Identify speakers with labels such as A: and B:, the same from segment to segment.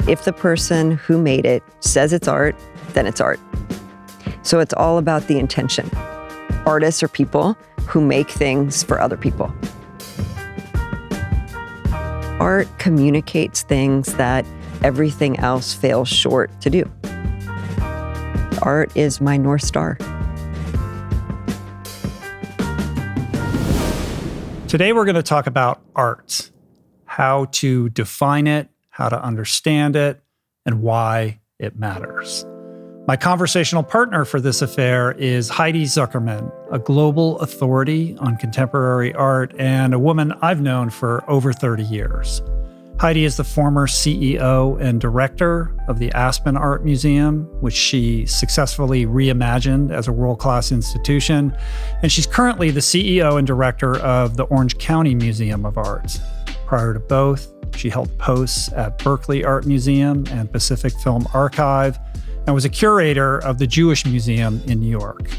A: if the person who made it says it's art, then it's art. So it's all about the intention. Artists are people who make things for other people. Art communicates things that everything else fails short to do. Art is my North Star.
B: Today we're going to talk about art, how to define it, how to understand it, and why it matters. My conversational partner for this affair is Heidi Zuckerman, a global authority on contemporary art and a woman I've known for over 30 years. Heidi is the former CEO and director of the Aspen Art Museum, which she successfully reimagined as a world-class institution. And she's currently the CEO and director of the Orange County Museum of Art. Prior to both, she held posts at Berkeley Art Museum and Pacific Film Archive, and was a curator of the Jewish Museum in New York.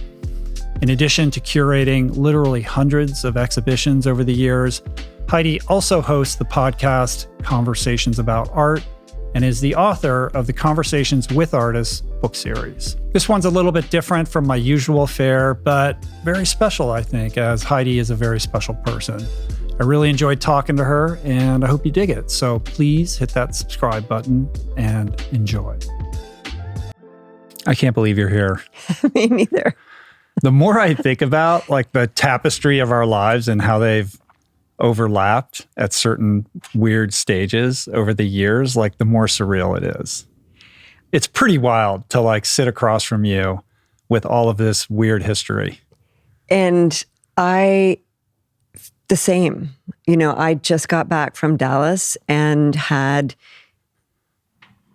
B: In addition to curating literally hundreds of exhibitions over the years, Heidi also hosts the podcast Conversations About Art and is the author of the Conversations with Artists book series. This one's a little bit different from my usual fare, but very special, I think, as Heidi is a very special person. I really enjoyed talking to her, and I hope you dig it. So please hit that subscribe button and enjoy. I can't believe you're here.
A: Me neither.
B: The more I think about like the tapestry of our lives and how they've overlapped at certain weird stages over the years, like the more surreal it is. It's pretty wild to like sit across from you with all of this weird history.
A: And the same. You know, I just got back from Dallas and had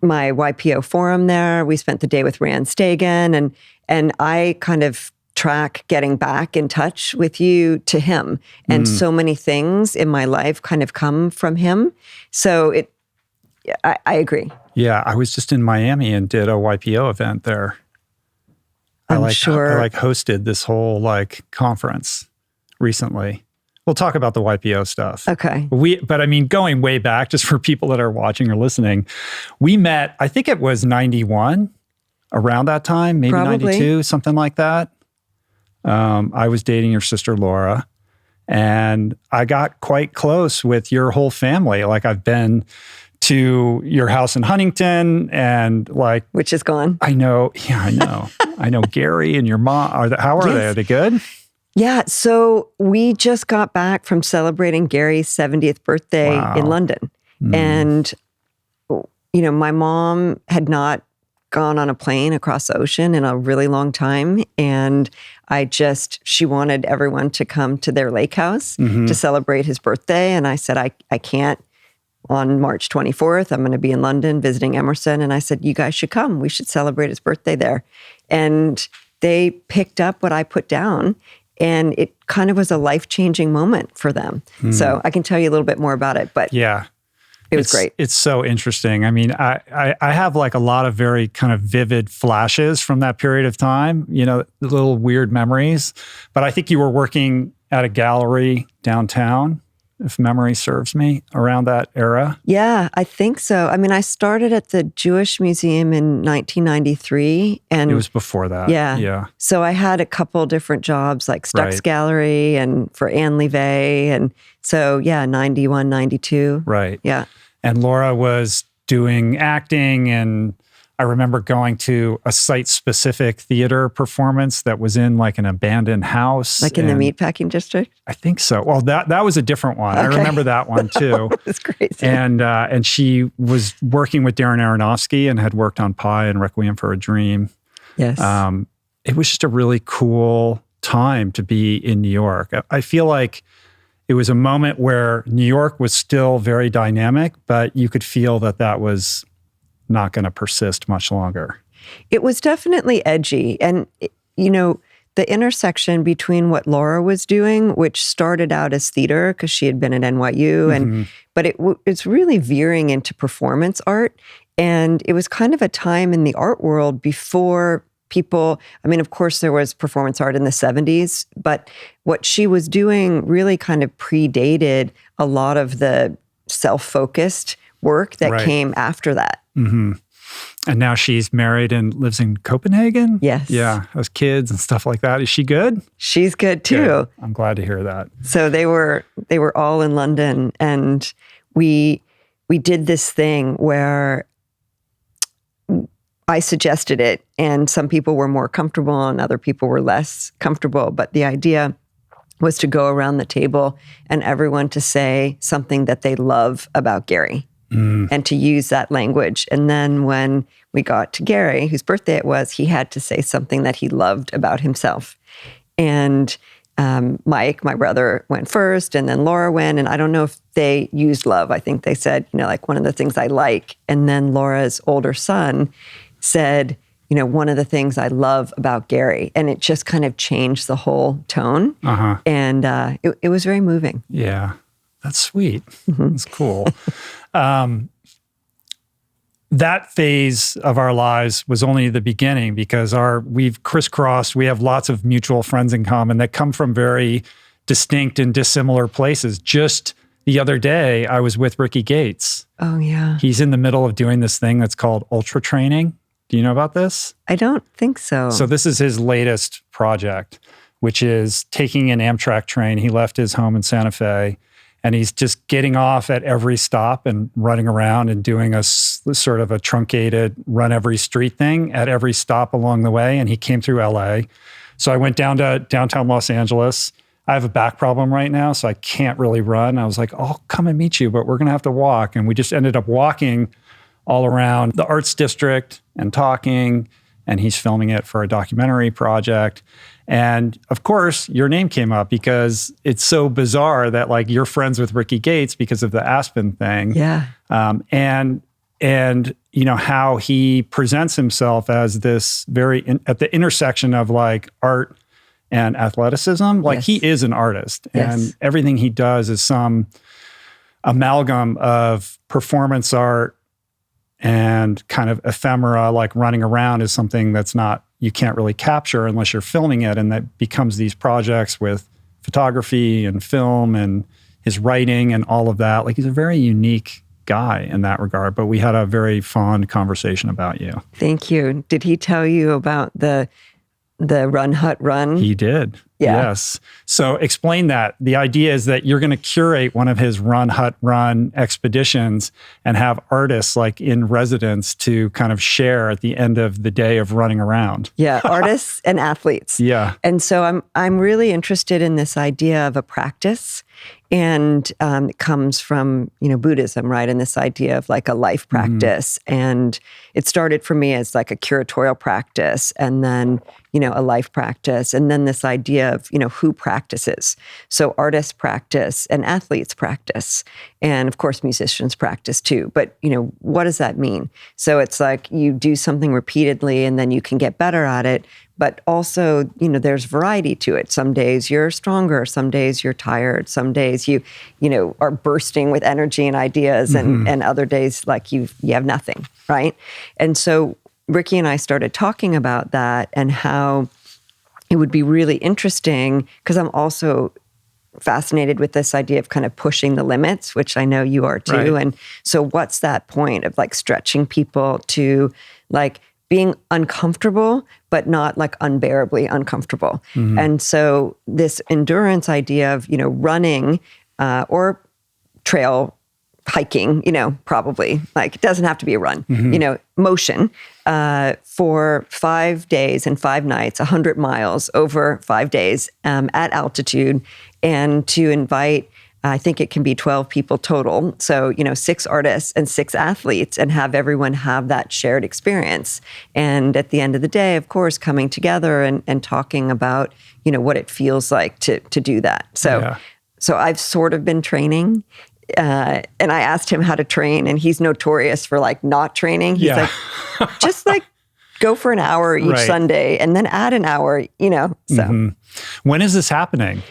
A: my YPO forum there. We spent the day with Rand Stegan, and I kind of track getting back in touch with you to him. And so many things in my life kind of come from him. So I agree.
B: Yeah, I was just in Miami and did a YPO event there.
A: I'm sure.
B: I hosted this whole conference recently. We'll talk about the YPO stuff.
A: Okay.
B: But I mean, going way back, just for people that are watching or listening, we met, I think it was 91, around that time, maybe
A: Probably.
B: 92, something like that. I was dating your sister, Laura, and I got quite close with your whole family. Like, I've been to your house in Huntington and
A: which is gone.
B: I know. Yeah, I know. I know Gary and your mom. How are they? Are they good?
A: Yeah, so we just got back from celebrating Gary's 70th birthday in London. And, you know, my mom had not gone on a plane across the ocean in a really long time. And she wanted everyone to come to their lake house to celebrate his birthday. And I said, I can't. On March 24th, I'm going to be in London visiting Emerson. And I said, you guys should come. We should celebrate his birthday there. And they picked up what I put down. And it kind of was a life-changing moment for them. So I can tell you a little bit more about it, but
B: yeah,
A: it was great.
B: It's so interesting. I mean, I have a lot of very kind of vivid flashes from that period of time, you know, little weird memories. But I think you were working at a gallery downtown, if memory serves me, around that era.
A: Yeah, I think so. I mean, I started at the Jewish Museum in 1993. And
B: it was before that.
A: Yeah. So I had a couple different jobs like Stuck's Gallery and for Anne Levey. And so, 91, 92.
B: Right.
A: Yeah.
B: And Laura was doing acting, and I remember going to a site-specific theater performance that was in an abandoned house.
A: Like in the meatpacking district?
B: I think so. Well, that was a different one. Okay. I remember that one too.
A: That's crazy.
B: And she was working with Darren Aronofsky and had worked on Pi and Requiem for a Dream.
A: Yes.
B: It was just a really cool time to be in New York. I feel like it was a moment where New York was still very dynamic, but you could feel that was not going to persist much longer.
A: It was definitely edgy. And, you know, the intersection between what Laura was doing, which started out as theater because she had been at NYU, but it's really veering into performance art. And it was kind of a time in the art world before people, I mean, of course, there was performance art in the 70s, but what she was doing really kind of predated a lot of the self-focused work that came after that.
B: Mm-hmm. And now she's married and lives in Copenhagen?
A: Yes.
B: Yeah, has kids and stuff like that. Is she good?
A: She's good too.
B: Good. I'm glad to hear that.
A: So they were all in London, and we did this thing where I suggested it, and some people were more comfortable and other people were less comfortable. But the idea was to go around the table and everyone to say something that they love about Gary. And to use that language. And then when we got to Gary, whose birthday it was, he had to say something that he loved about himself. And Mike, my brother, went first, and then Laura went. And I don't know if they used love. I think they said, like one of the things I like. And then Laura's older son said, one of the things I love about Gary. And it just kind of changed the whole tone. And it was very moving.
B: Yeah, that's sweet. That's cool. That phase of our lives was only the beginning because we've crisscrossed. We have lots of mutual friends in common that come from very distinct and dissimilar places. Just the other day, I was with Rickey Gates.
A: Oh, yeah.
B: He's in the middle of doing this thing that's called ultra training. Do you know about this?
A: I don't think so.
B: So this is his latest project, which is taking an Amtrak train. He left his home in Santa Fe, and he's just getting off at every stop and running around and doing a sort of a truncated run every street thing at every stop along the way. And he came through LA. So I went down to downtown Los Angeles. I have a back problem right now, so I can't really run. I was like, I'll come and meet you, but we're going to have to walk. And we just ended up walking all around the arts district and talking. And he's filming it for a documentary project. And of course, your name came up because it's so bizarre that like you're friends with Rickey Gates because of the Aspen thing.
A: Yeah.
B: And how he presents himself as this at the intersection of like art and athleticism. Like he is an artist, and everything he does is some amalgam of performance art and kind of ephemera, like running around is something that's you can't really capture unless you're filming it. And that becomes these projects with photography and film and his writing and all of that. Like he's a very unique guy in that regard, but we had a very fond conversation about you.
A: Thank you. Did he tell you about the Run Hut Run?
B: He did.
A: Yeah.
B: Yes. So explain that. The idea is that you're going to curate one of his Run Hut Run expeditions and have artists like in residence to kind of share at the end of the day of running around.
A: Yeah, artists and athletes.
B: Yeah.
A: And so I'm really interested in this idea of a practice. And it comes from, Buddhism, right? And this idea of like a life practice. And it started for me as like a curatorial practice, and then, a life practice. And then this idea of, who practices. So artists practice and athletes practice. And of course, musicians practice too. But, what does that mean? So it's like you do something repeatedly and then you can get better at it. But also, there's variety to it. Some days you're stronger. Some days you're tired. Some days you are bursting with energy and ideas, and other days like you have nothing, right? And so Rickey and I started talking about that and how it would be really interesting, because I'm also fascinated with this idea of kind of pushing the limits, which I know you are too. Right. And so what's that point of like stretching people to like being uncomfortable, but not like unbearably uncomfortable. And so this endurance idea of, running or trail hiking, probably like it doesn't have to be a run, motion for 5 days and 5 nights, 100 miles over 5 days at altitude, and to invite, I think it can be 12 people total. So, 6 artists and 6 athletes, and have everyone have that shared experience. And at the end of the day, of course, coming together and talking about, what it feels like to do that. So I've sort of been training. And I asked him how to train, and he's notorious for like not training. He's like, just like go for an hour each Sunday and then add an hour, so.
B: When is this happening?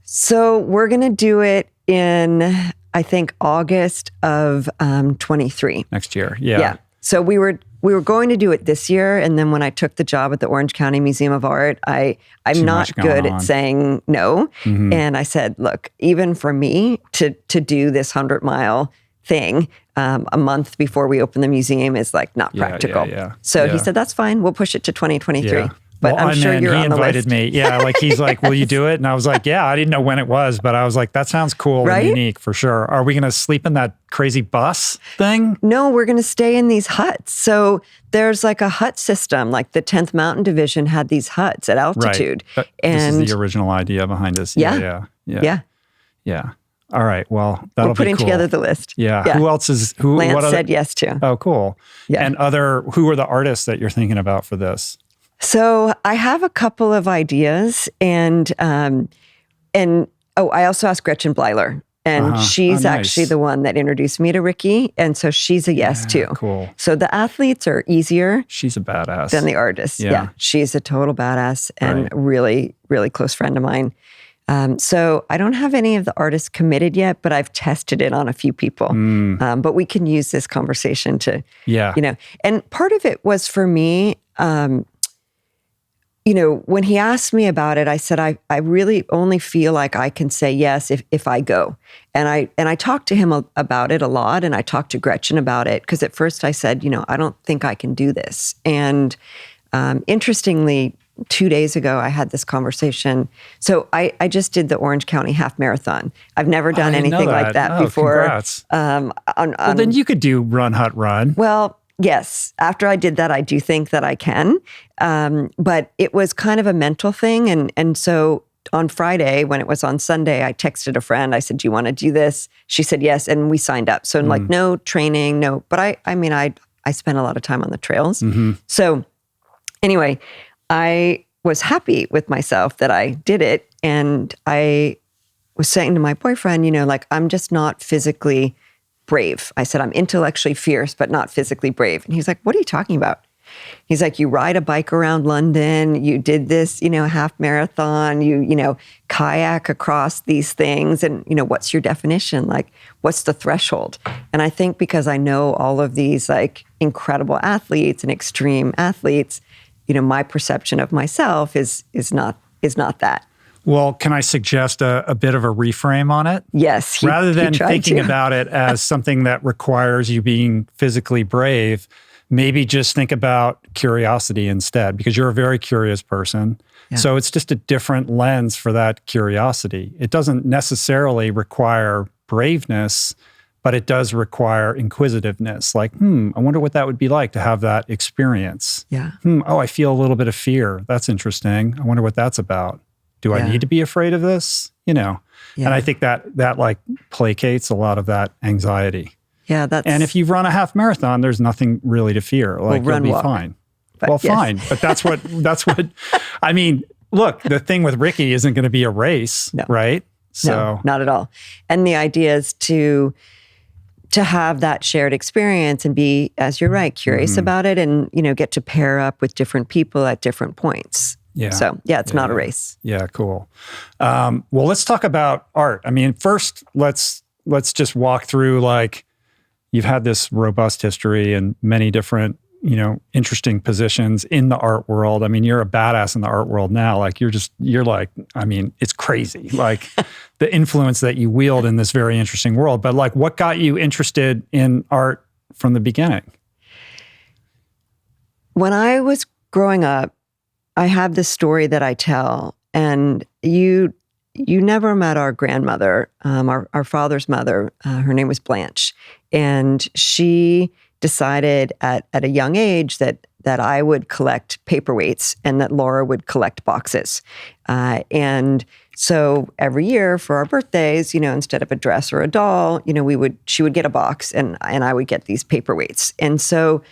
A: So we're going to do it in, I think, August of 23.
B: Next year. Yeah.
A: So we were going to do it this year, and then when I took the job at the Orange County Museum of Art, I'm not good at saying no. And I said, look, even for me to do this 100-mile thing a month before we open the museum is like not practical. So he said, that's fine. We'll push it to 2023.
B: Yeah.
A: But I'm sure you're on the list.
B: He invited me. Yeah, like he's like, will you do it? And I was like, yeah, I didn't know when it was, but I was like, that sounds cool and unique for sure. Are we going to sleep in that crazy bus thing?
A: No, we're going to stay in these huts. So there's like a hut system, like the 10th Mountain Division had these huts at altitude.
B: Right.
A: And
B: this is the original idea behind this.
A: Yeah.
B: All right. Well, that'll be cool.
A: We're putting together the list.
B: Yeah. Who else is?
A: Lance said yes to.
B: Oh, cool.
A: Yeah.
B: And who are the artists that you're thinking about for this?
A: So I have a couple of ideas, and I also asked Gretchen Bleiler, and she's actually the one that introduced me to Rickey, and so she's a yes too.
B: Cool.
A: So the athletes are easier.
B: She's a badass.
A: Than the artists. Yeah. She's a total badass and really, really close friend of mine. So I don't have any of the artists committed yet, but I've tested it on a few people. But we can use this conversation to, and part of it was for me. When he asked me about it, I said, I really only feel like I can say yes if I go. And I talked to him about it a lot, and I talked to Gretchen about it, because at first I said, I don't think I can do this. And interestingly, 2 days ago, I had this conversation. So I just did the Orange County Half Marathon. I've never done anything like that before.
B: Congrats. Well, then you could do Run Hut Run.
A: Well, yes. After I did that, I do think that I can. But it was kind of a mental thing. And so on Friday, when it was on Sunday, I texted a friend. I said, do you want to do this? She said yes. And we signed up. So like no training, no. But I spent a lot of time on the trails. So anyway, I was happy with myself that I did it. And I was saying to my boyfriend, I'm just not physically brave. I said, I'm intellectually fierce, but not physically brave. And he's like, what are you talking about? He's like, you ride a bike around London, you did this, half marathon, you kayak across these things. And, what's your definition? Like, what's the threshold? And I think because I know all of these like incredible athletes and extreme athletes, my perception of myself is not that.
B: Well, can I suggest a bit of a reframe on it?
A: Yes.
B: Rather than thinking about it as something that requires you being physically brave, maybe just think about curiosity instead, because you're a very curious person. Yeah. So it's just a different lens for that curiosity. It doesn't necessarily require braveness, but it does require inquisitiveness. Like, I wonder what that would be like to have that experience.
A: Yeah.
B: I feel a little bit of fear. That's interesting. I wonder what that's about. Do I need to be afraid of this? And I think that like placates a lot of that anxiety.
A: Yeah,
B: and if you run a half marathon, there's nothing really to fear. Like you'll be fine. Fine. But that's what I mean, look, the thing with Rickey isn't going to be a race, right? So
A: no, not at all. And the idea is to have that shared experience and be, as you're right, curious about it, and get to pair up with different people at different points.
B: Yeah.
A: So it's not a race.
B: Yeah, cool. Well, let's talk about art. I mean, first, let's just walk through, like, you've had this robust history and many different, interesting positions in the art world. I mean, you're a badass in the art world now. Like, you're like, I mean, it's crazy. Like the influence that you wield in this very interesting world. But like, what got you interested in art from the beginning? When
A: I was growing up, I have this story that I tell, and you never met our grandmother, our father's mother. Her name was Blanche, and she decided at a young age that I would collect paperweights and that Laura would collect boxes. And so every year for our birthdays, instead of a dress or a doll, she would get a box and I would get these paperweights. And so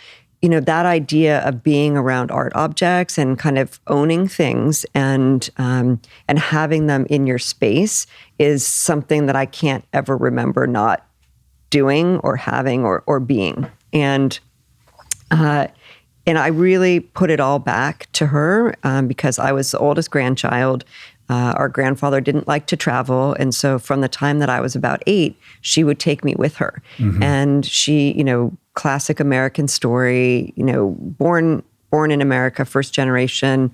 A: that idea of being around art objects and kind of owning things and having them in your space is something that I can't ever remember not doing or having or being. And I really put it all back to her because I was the oldest grandchild. Our grandfather didn't like to travel. And so from the time that I was about 8, she would take me with her. And she, classic American story, born in America, first generation,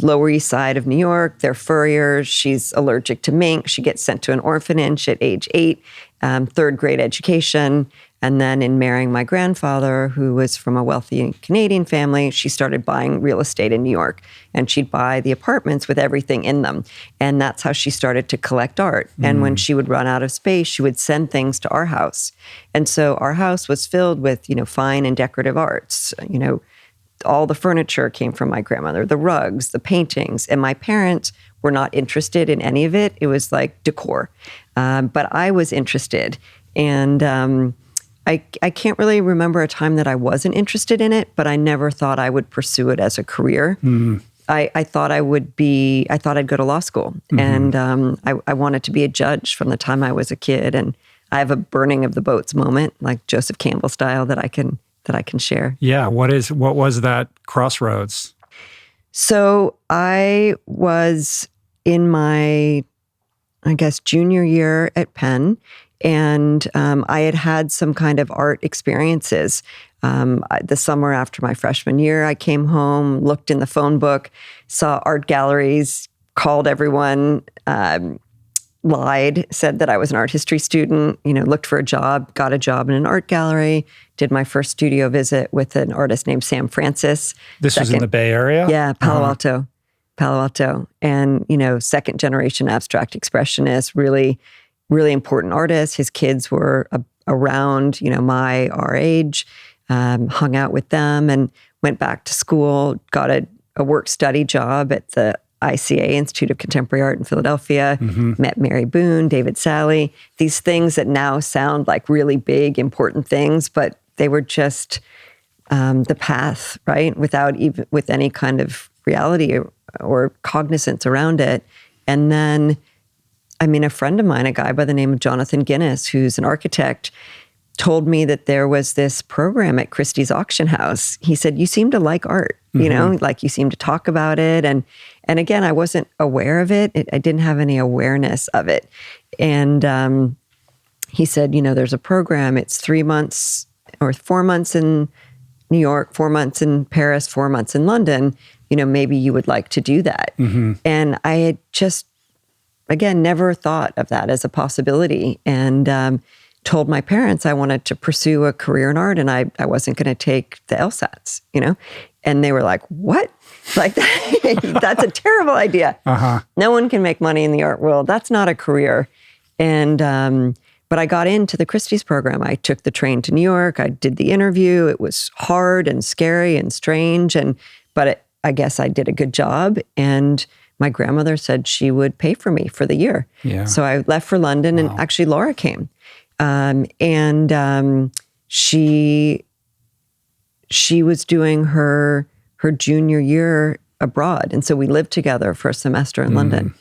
A: Lower East Side of New York. They're furriers. She's allergic to mink. She gets sent to an orphanage at age 8. third grade education. And then in marrying my grandfather, who was from a wealthy Canadian family, she started buying real estate in New York. And she'd buy the apartments with everything in them. And that's how she started to collect art. And when she would run out of space, she would send things to our house. And so our house was filled with, fine and decorative arts. All the furniture came from my grandmother, the rugs, the paintings. And my parents were not interested in any of it. It was like decor. But I was interested. And I can't really remember a time that I wasn't interested in it, but I never thought I would pursue it as a career. I thought I'd go to law school. And I wanted to be a judge from the time I was a kid. And I have a burning of the boats moment, like Joseph Campbell style, that I can share.
B: Yeah. What was that crossroads?
A: So I was in my, junior year at Penn. And I had some kind of art experiences. The summer after my freshman year, I came home, looked in the phone book, saw art galleries, called everyone, lied, said that I was an art history student, looked for a job, got a job in an art gallery, did my first studio visit with an artist named Sam Francis.
B: This was in the Bay Area?
A: Yeah, Palo Alto. And, second generation abstract expressionist, really important artist. His kids were around, our age, hung out with them and went back to school, got a work-study job at the ICA, Institute of Contemporary Art in Philadelphia, met Mary Boone, David Sally, these things that now sound like really big, important things, but they were just the path, right? With any kind of reality or cognizance around it. And then a friend of mine, a guy by the name of Jonathan Guinness, who's an architect, told me that there was this program at Christie's auction house. He said, "You seem to like art, like you seem to talk about it." And again, I wasn't aware of it. I didn't have any awareness of it. And he said, there's a program. It's 3 months or 4 months in New York, 4 months in Paris, 4 months in London. Maybe you would like to do that. And I had just, again, never thought of that as a possibility, and told my parents I wanted to pursue a career in art, and I wasn't going to take the LSATs, and they were like, "What? Like that's a terrible idea. No one can make money in the art world. That's not a career." And but I got into the Christie's program. I took the train to New York. I did the interview. It was hard and scary and strange, but I guess I did a good job. And my grandmother said she would pay for me for the year. Yeah. So I left for London, and actually Laura came. She was doing her junior year abroad. And so we lived together for a semester in London.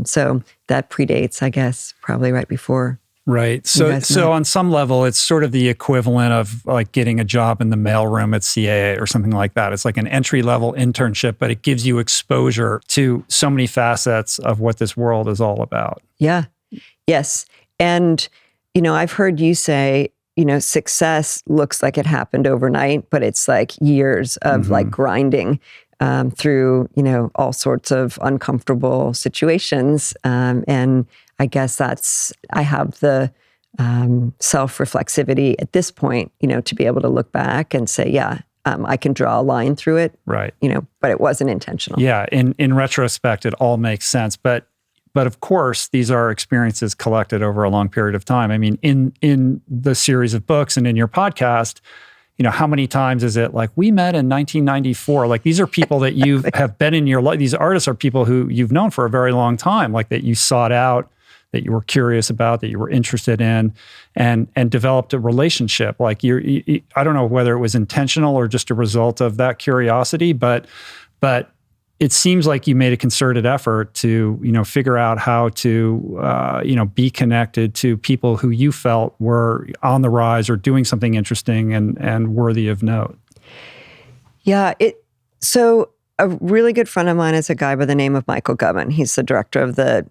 A: So that predates, I guess, probably right before.
B: Right. So on some level, it's sort of the equivalent of like getting a job in the mailroom at CAA or something like that. It's like an entry-level internship, but it gives you exposure to so many facets of what this world is all about.
A: Yeah. Yes. And, I've heard you say, success looks like it happened overnight, but it's like years of like grinding through, all sorts of uncomfortable situations. And I guess I have the self-reflexivity at this point, to be able to look back and say, I can draw a line through it. Right. But it wasn't intentional.
B: Yeah. In retrospect, it all makes sense. But of course, these are experiences collected over a long period of time. In the series of books and in your podcast, how many times is it like, we met in 1994? Like, these are people that you have been in your life. These artists are people who you've known for a very long time, like that you sought out, that you were curious about, that you were interested in, and developed a relationship. Like I don't know whether it was intentional or just a result of that curiosity, but it seems like you made a concerted effort to, figure out how to, be connected to people who you felt were on the rise or doing something interesting and worthy of note.
A: Yeah. So a really good friend of mine is a guy by the name of Michael Gubman. He's the director of the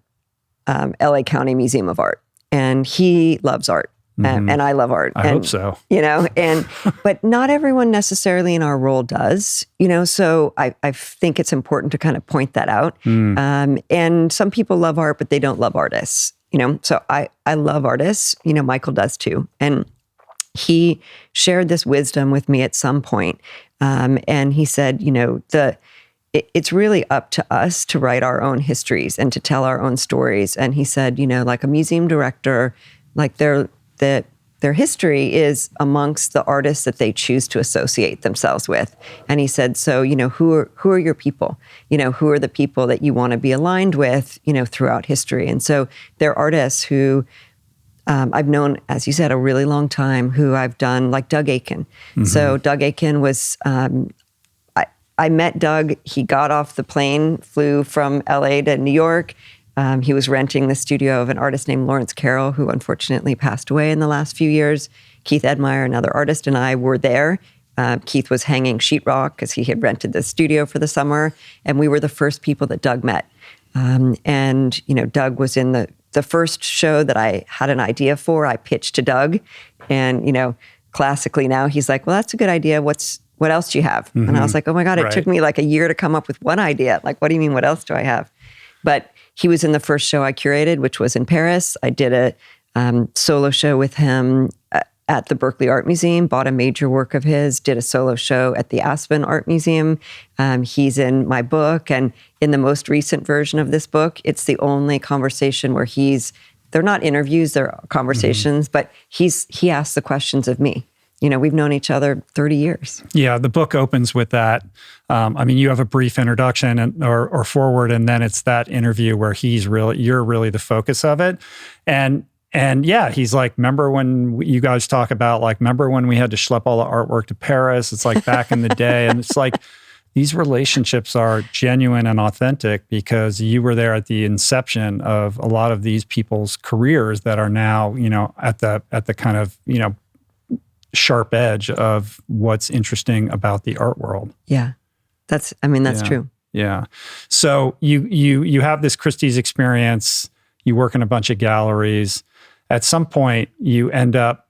A: LA County Museum of Art, and he loves art. And I love art.
B: I hope so.
A: But not everyone necessarily in our role does, so I think it's important to kind of point that out. And some people love art, but they don't love artists. So I love artists, Michael does too. And he shared this wisdom with me at some point. And he said, it's really up to us to write our own histories and to tell our own stories. And he said, like a museum director, like their history is amongst the artists that they choose to associate themselves with. And he said, so, who are your people? Who are the people that you want to be aligned with, throughout history? And so they're artists who I've known, as you said, a really long time, who I've done, like Doug Aiken. Mm-hmm. So Doug Aiken was, I met Doug. He got off the plane, flew from LA to New York. He was renting the studio of an artist named Lawrence Carroll, who unfortunately passed away in the last few years. Keith Edmeyer, another artist, and I were there. Keith was hanging sheetrock because he had rented the studio for the summer, and we were the first people that Doug met. And Doug was in the first show that I had an idea for. I pitched to Doug, and classically now he's like, "Well, that's a good idea. What else do you have?" Mm-hmm. And I was like, "Oh my God, it took me like a year to come up with one idea. Like, what do you mean? What else do I have?" But he was in the first show I curated, which was in Paris. I did a solo show with him at the Berkeley Art Museum, bought a major work of his, did a solo show at the Aspen Art Museum. He's in my book. And in the most recent version of this book, it's the only conversation where they're not interviews, they're conversations, mm-hmm. but he asks the questions of me. We've known each other 30 years. Yeah,
B: the book opens with that. You have a brief introduction or forward, and then it's that interview where you're really the focus of it. And yeah, he's like, remember when you guys talk about, like, remember when we had to schlep all the artwork to Paris? It's like back in the day. And it's like, these relationships are genuine and authentic because you were there at the inception of a lot of these people's careers that are now, at the kind of, sharp edge of what's interesting about the art world.
A: Yeah. That's true.
B: Yeah. So you have this Christie's experience, you work in a bunch of galleries. At some point you end up,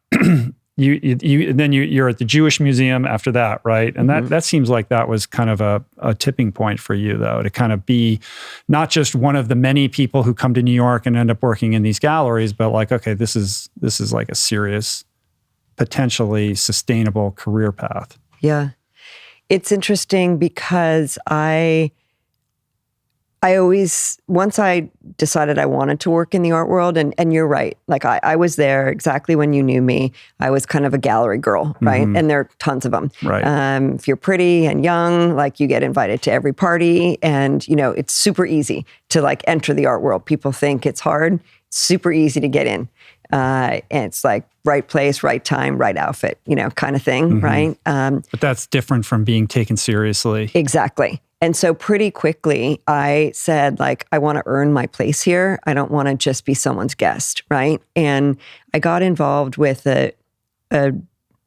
B: you're at the Jewish Museum after that, right? And mm-hmm. that seems like that was kind of a tipping point for you, though, to kind of be not just one of the many people who come to New York and end up working in these galleries, but like, okay, this is like a serious, potentially sustainable career path.
A: Yeah. It's interesting because I always, once I decided I wanted to work in the art world, and you're right, like I was there exactly when you knew me. I was kind of a gallery girl, right? Mm-hmm. And there are tons of them.
B: Right.
A: If you're pretty and young, like you get invited to every party, and it's super easy to like enter the art world. People think it's hard. It's super easy to get in. And it's like right place, right time, right outfit, kind of thing, mm-hmm. right?
B: But that's different from being taken seriously.
A: Exactly. And so pretty quickly, I said, like, I want to earn my place here. I don't want to just be someone's guest, right? And I got involved with a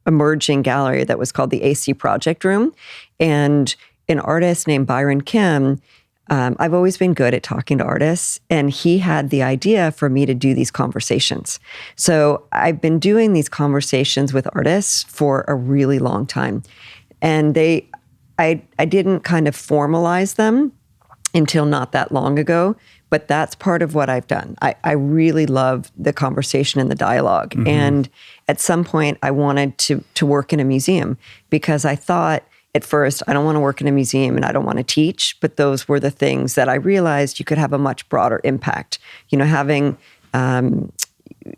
A: emerging gallery that was called the AC Project Room. And an artist named Byron Kim, I've always been good at talking to artists, and he had the idea for me to do these conversations. So I've been doing these conversations with artists for a really long time. And I didn't kind of formalize them until not that long ago, but that's part of what I've done. I really love the conversation and the dialogue. Mm-hmm. And at some point I wanted to work in a museum because I thought, at first, I don't want to work in a museum and I don't want to teach, but those were the things that I realized you could have a much broader impact. Having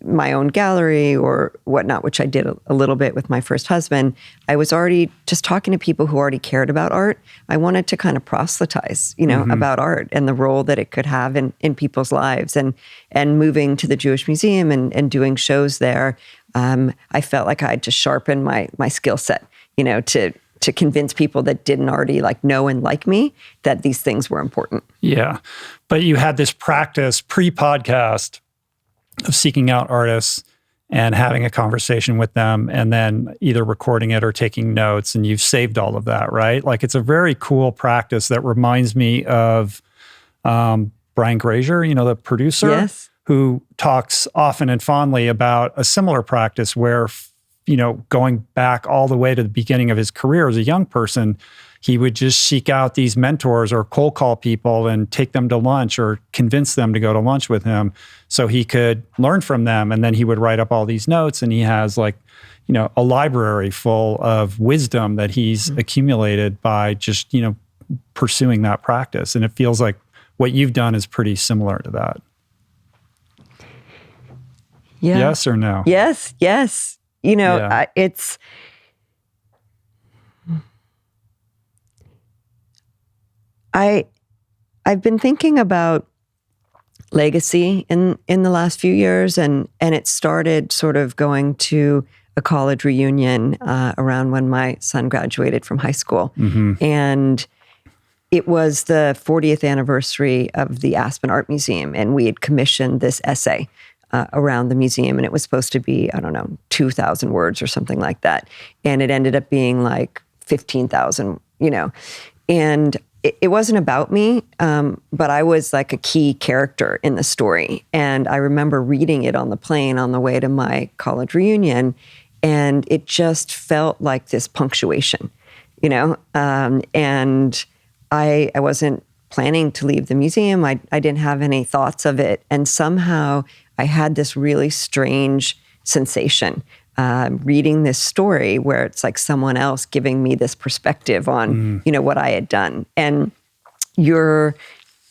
A: my own gallery or whatnot, which I did a little bit with my first husband, I was already just talking to people who already cared about art. I wanted to kind of proselytize, mm-hmm. about art and the role that it could have in people's lives. And moving to the Jewish Museum and doing shows there, I felt like I had to sharpen my skill set, to convince people that didn't already like know and like me that these things were important.
B: Yeah. But you had this practice pre-podcast of seeking out artists and having a conversation with them and then either recording it or taking notes, and you've saved all of that, right? Like, it's a very cool practice that reminds me of Brian Grazer, the producer,
A: yes.
B: who talks often and fondly about a similar practice where going back all the way to the beginning of his career as a young person, he would just seek out these mentors or cold call people and take them to lunch or convince them to go to lunch with him so he could learn from them. And then he would write up all these notes, and he has like, a library full of wisdom that he's accumulated by just, pursuing that practice. And it feels like what you've done is pretty similar to that.
A: Yeah.
B: Yes or no?
A: Yes. It's... I've been thinking about legacy in the last few years, and it started sort of going to a college reunion around when my son graduated from high school. And it was the 40th anniversary of the Aspen Art Museum, and we had commissioned this essay around the museum, and it was supposed to be, 2,000 words or something like that. And it ended up being like 15,000, and it wasn't about me, but I was like a key character in the story. And I remember reading it on the plane on the way to my college reunion, and it just felt like this punctuation, and I wasn't planning to leave the museum. I didn't have any thoughts of it. And somehow I had this really strange sensation reading this story where it's like someone else giving me this perspective on, what I had done. And you're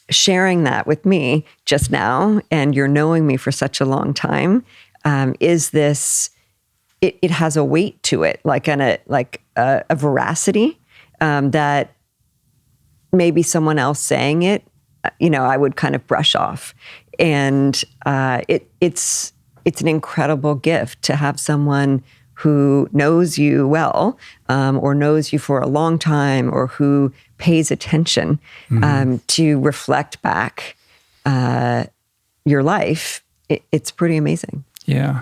A: sharing that with me just now, and you're knowing me for such a long time, is this, it has a weight to it, like a veracity that maybe someone else saying it, I would kind of brush off. And it's an incredible gift to have someone who knows you well, or knows you for a long time, or who pays attention to reflect back your life. It's pretty amazing.
B: Yeah.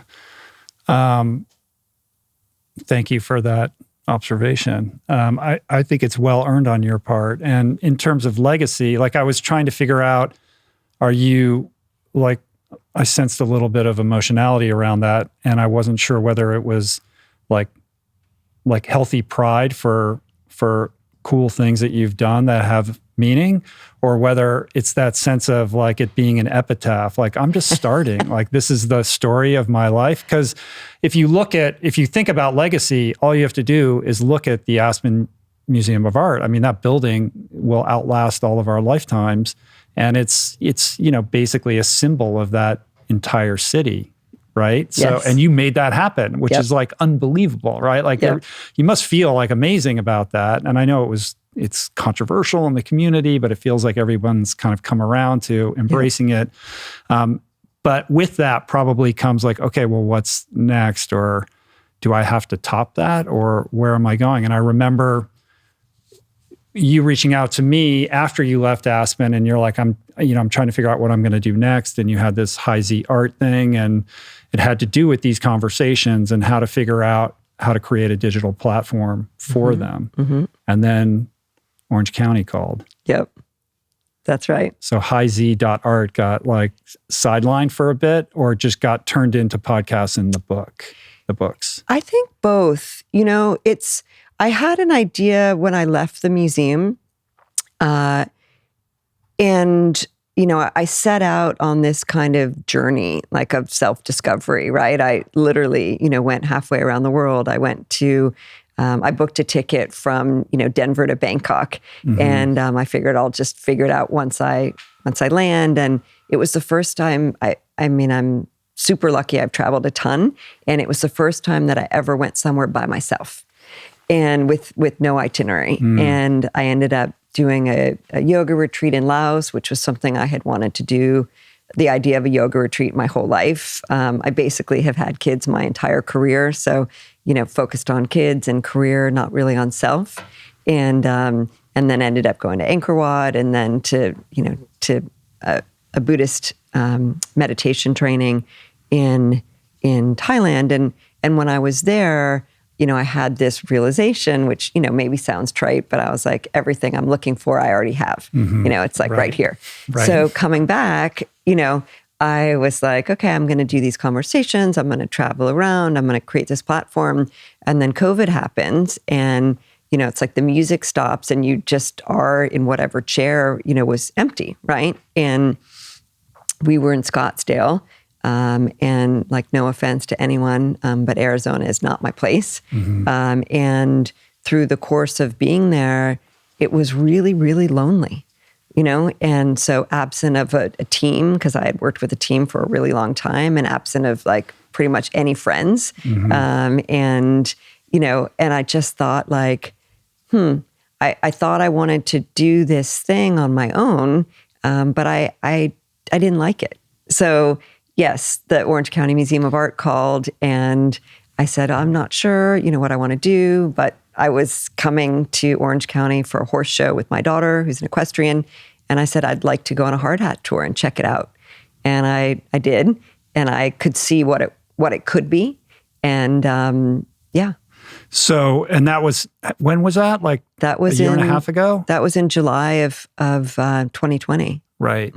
B: Thank you for that observation. I think it's well earned on your part. And in terms of legacy, like I was trying to figure out, are you like, I sensed a little bit of emotionality around that, and I wasn't sure whether it was like healthy pride for cool things that you've done that have meaning, or whether it's that sense of like it being an epitaph, like I'm just starting, like this is the story of my life. Because if you think about legacy, all you have to do is look at the Aspen Museum of Art. I mean, that building will outlast all of our lifetimes. And it's basically a symbol of that entire city, right?
A: Yes.
B: So, and you made that happen, which is like unbelievable, right? Like you must feel like amazing about that. And I know it's controversial in the community, but it feels like everyone's kind of come around to embracing it. But with that probably comes like, okay, well, what's next? Or do I have to top that? Or where am I going? And I remember you reaching out to me after you left Aspen, and you're like, I'm trying to figure out what I'm going to do next. And you had this High-Z art thing, and it had to do with these conversations and how to figure out how to create a digital platform for them. And then Orange County called.
A: Yep. That's right.
B: So High-Z.art got like sidelined for a bit, or just got turned into podcasts in the books? I
A: think both. I had an idea when I left the museum, and, I set out on this kind of journey, like of self-discovery, right? I literally, went halfway around the world. I went to, I booked a ticket from, Denver to Bangkok, and I figured I'll just figure it out once I land. And it was the first time, I'm super lucky. I've traveled a ton, and it was the first time that I ever went somewhere by myself, and with no itinerary. And I ended up doing a yoga retreat in Laos, which was something I had wanted to do. The idea of a yoga retreat my whole life. I basically have had kids my entire career. So, focused on kids and career, not really on self. And then ended up going to Angkor Wat, and then to a Buddhist meditation training in Thailand. And when I was there, I had this realization, which, maybe sounds trite, but I was like, everything I'm looking for, I already have. It's like right here. Right. So coming back, I was like, okay, I'm going to do these conversations. I'm going to travel around. I'm going to create this platform. And then COVID happens, and it's like the music stops and you just are in whatever chair, was empty, right? And we were in Scottsdale, and like, no offense to anyone, but Arizona is not my place. And through the course of being there, it was really, really lonely, And so absent of a team, because I had worked with a team for a really long time, and absent of like pretty much any friends. And I just thought like, I thought I wanted to do this thing on my own, but I didn't like it. So yes, the Orange County Museum of Art called, and I said, I'm not sure, what I want to do, but I was coming to Orange County for a horse show with my daughter, who's an equestrian, and I said, I'd like to go on a hard hat tour and check it out. And I did, and I could see what it could be, and yeah.
B: So, and that was, when was that? Like
A: that was
B: a year and a half ago?
A: That was in July of 2020.
B: Right.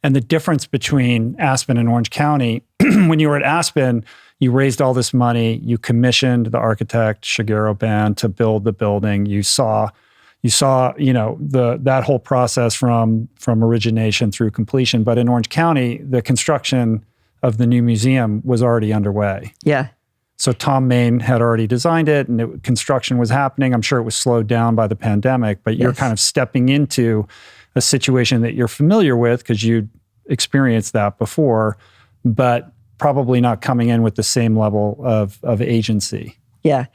B: And the difference between Aspen and Orange County, when you were at Aspen, you raised all this money, you commissioned the architect, Shigeru Ban, to build the building. You saw, that whole process from origination through completion. But in Orange County, the construction of the new museum was already underway.
A: Yeah.
B: So Tom Main had already designed it, and construction was happening. I'm sure it was slowed down by the pandemic, but you're kind of stepping into a situation that you're familiar with because you experienced that before, but probably not coming in with the same level of agency.
A: Yeah.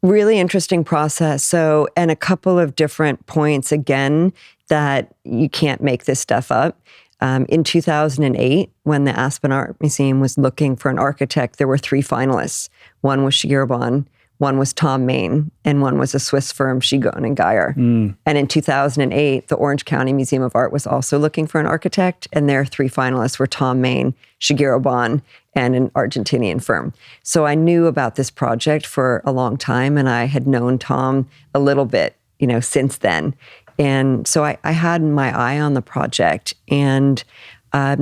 A: Really interesting process. So, and a couple of different points, again, that you can't make this stuff up. In 2008, when the Aspen Art Museum was looking for an architect, there were 3 finalists. One was Shigeru Ban, one was Tom Main, and one was a Swiss firm, Schigon and Geyer. And in 2008, the Orange County Museum of Art was also looking for an architect, and their 3 finalists were Tom Main, Shigeru Ban, and an Argentinian firm. So I knew about this project for a long time, and I had known Tom a little bit, since then. And so I had my eye on the project. And part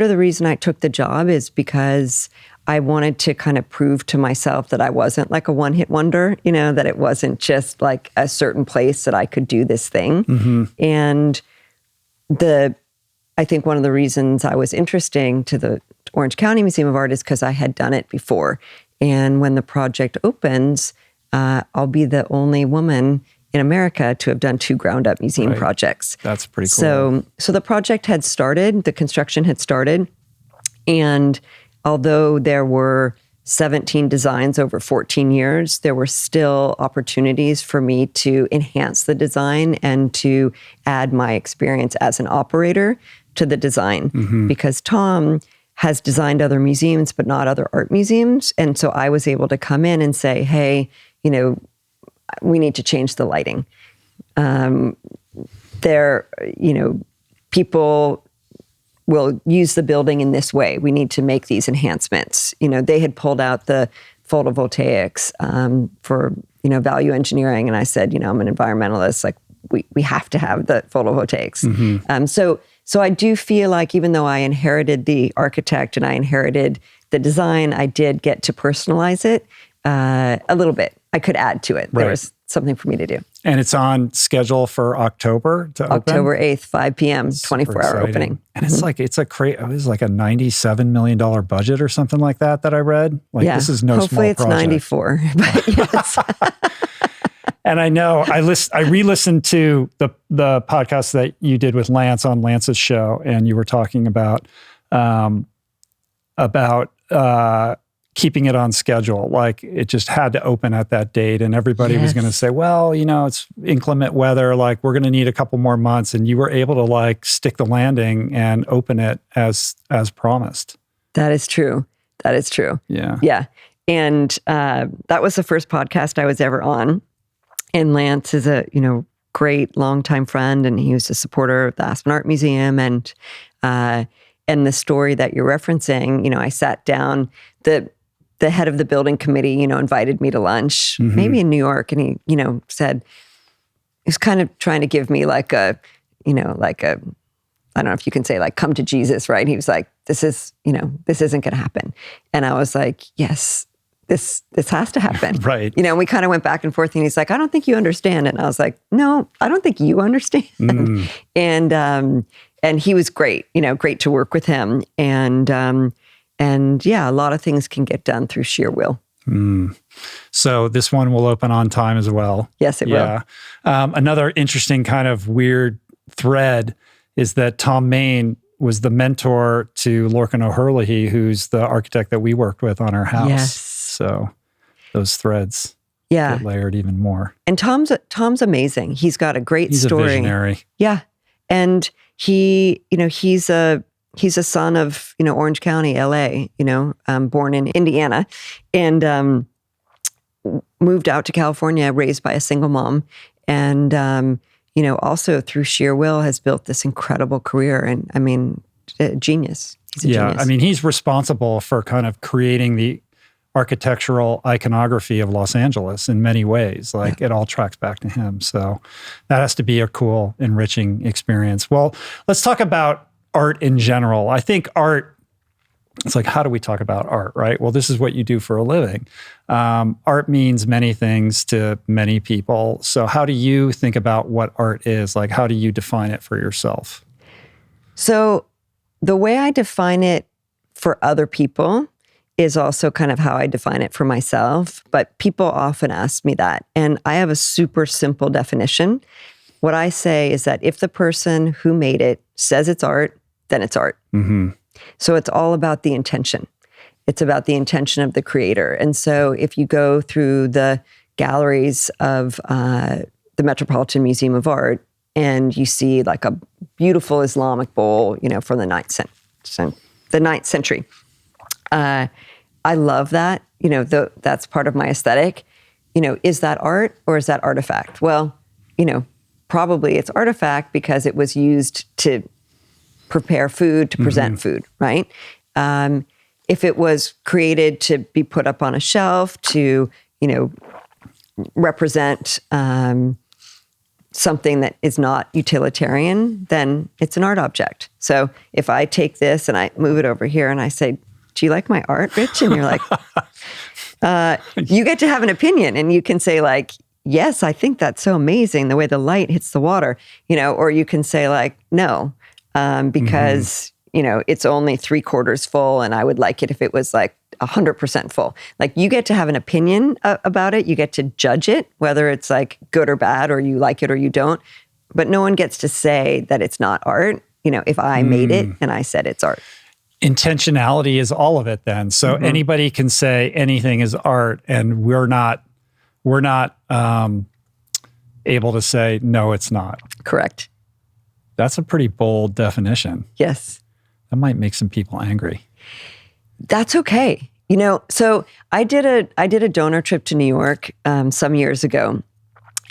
A: of the reason I took the job is because I wanted to kind of prove to myself that I wasn't like a one-hit wonder, that it wasn't just like a certain place that I could do this thing. And I think one of the reasons I was interesting to the Orange County Museum of Art is because I had done it before. And when the project opens, I'll be the only woman in America to have done 2 ground-up museum projects.
B: That's pretty cool.
A: So the project had started, the construction had started, and although there were 17 designs over 14 years, there were still opportunities for me to enhance the design and to add my experience as an operator to the design. Because Tom has designed other museums, but not other art museums. And so I was able to come in and say, hey, we need to change the lighting. People will use the building in this way. We need to make these enhancements. They had pulled out the photovoltaics for, value engineering. And I said, I'm an environmentalist, like we have to have the photovoltaics. So I do feel like even though I inherited the architect and I inherited the design, I did get to personalize it a little bit. I could add to it. There was something for me to do.
B: And it's on schedule for October to open?
A: October 8th, 5 p.m., 24-hour opening. And
B: it's like, it was like a $97 million budget or something like that I read. Like, this is no
A: hopefully
B: small project.
A: Hopefully it's 94, but yes.
B: And I know, I re-listened to the podcast that you did with Lance on Lance's show, and you were talking about keeping it on schedule. Like, it just had to open at that date, and everybody was going to say, well, it's inclement weather, like we're going to need a couple more months, and you were able to like stick the landing and open it as promised.
A: That is true. Yeah. And that was the first podcast I was ever on. And Lance is a, great longtime friend, and he was a supporter of the Aspen Art Museum. And the story that you're referencing, I sat down, the head of the building committee, invited me to lunch, maybe in New York. And he, said, he was kind of trying to give me like a I don't know if you can say like, come to Jesus, right? He was like, this isn't going to happen. And I was like, yes, this has to happen.
B: Right.
A: And we kind of went back and forth, and he's like, I don't think you understand. And I was like, no, I don't think you understand. And he was great, great to work with him. And yeah, a lot of things can get done through sheer will.
B: So this one will open on time as well.
A: Yes, it will.
B: Another interesting kind of weird thread is that Tom Main was the mentor to Lorcan O'Herlihy, who's the architect that we worked with on our house.
A: Yes.
B: So those threads get layered even more.
A: And Tom's amazing. He's got a great story.
B: He's a visionary.
A: Yeah. And he's a son of, Orange County, LA, born in Indiana, and moved out to California, raised by a single mom. And, also through sheer will has built this incredible career. And I mean, genius. He's a genius.
B: I mean, he's responsible for kind of creating the architectural iconography of Los Angeles in many ways. Like it all tracks back to him. So that has to be a cool, enriching experience. Well, let's talk about art in general. I think art, it's like, how do we talk about art, right? Well, this is what you do for a living. Art means many things to many people. So how do you think about what art is? Like, how do you define it for yourself?
A: So the way I define it for other people is also kind of how I define it for myself. But people often ask me that. And I have a super simple definition. What I say is that if the person who made it says it's art, then it's art.
B: Mm-hmm.
A: So it's all about the intention. It's about the intention of the creator. And so if you go through the galleries of the Metropolitan Museum of Art and you see like a beautiful Islamic bowl, from the 9th century. I love that. That's part of my aesthetic. Is that art or is that artifact? Well, probably it's artifact because it was used to prepare food, to present food, right? If it was created to be put up on a shelf to, represent something that is not utilitarian, then it's an art object. So if I take this and I move it over here and I say, do you like my art, Rich? And you're like, you get to have an opinion and you can say like, yes, I think that's so amazing, the way the light hits the water, or you can say like, no, because, it's only 3/4 full and I would like it if it was like 100% full. Like you get to have an opinion about it. You get to judge it, whether it's like good or bad, or you like it or you don't, but no one gets to say that it's not art. If I made it and I said it's art.
B: Intentionality is all of it then. So anybody can say anything is art and we're not able to say, no, it's not.
A: Correct.
B: That's a pretty bold definition.
A: Yes.
B: That might make some people angry.
A: That's okay. So I did a donor trip to New York some years ago,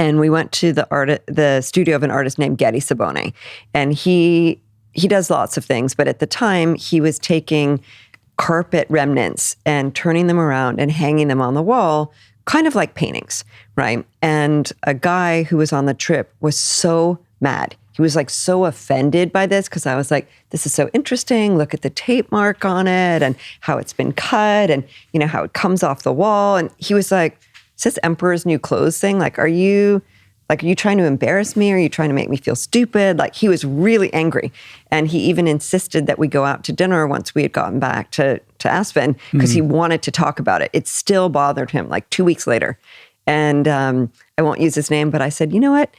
A: and we went to the studio of an artist named Getty Sabone, and he does lots of things, but at the time he was taking carpet remnants and turning them around and hanging them on the wall, kind of like paintings, right? And a guy who was on the trip was so mad. He was like so offended by this because I was like, this is so interesting. Look at the tape mark on it and how it's been cut and, how it comes off the wall. And he was like, is this Emperor's New Clothes thing? Like, are you trying to embarrass me? Or are you trying to make me feel stupid? Like he was really angry. And he even insisted that we go out to dinner once we had gotten back to Aspen because he wanted to talk about it. It still bothered him like 2 weeks later. And I won't use his name, but I said, you know what?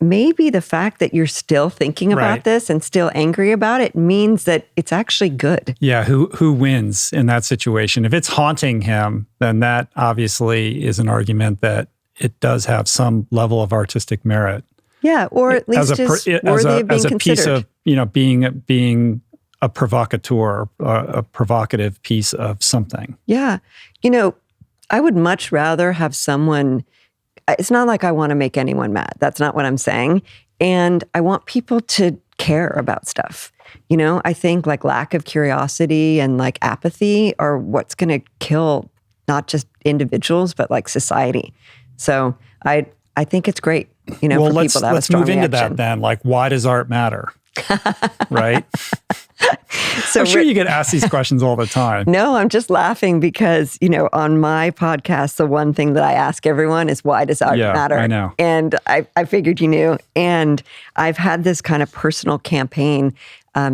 A: Maybe the fact that you're still thinking about this and still angry about it means that it's actually good.
B: Yeah, who wins in that situation? If it's haunting him, then that obviously is an argument that it does have some level of artistic merit.
A: Yeah, or at least is worthy of being considered. As a piece of, being a provocateur, a provocative piece of something. Yeah. I would much rather have someone. It's not like I want to make anyone mad. That's not what I'm saying. And I want people to care about stuff. I think like lack of curiosity and like apathy are what's going to kill not just individuals, but like society. So I think it's great, for people to have a strong
B: let's move into
A: reaction.
B: that then. Like, why does art matter? right?
A: So
B: I'm sure you get asked these questions all the time.
A: No, I'm just laughing because, on my podcast, the one thing that I ask everyone is, why does art matter?
B: I know.
A: And I figured you knew. And I've had this kind of personal campaign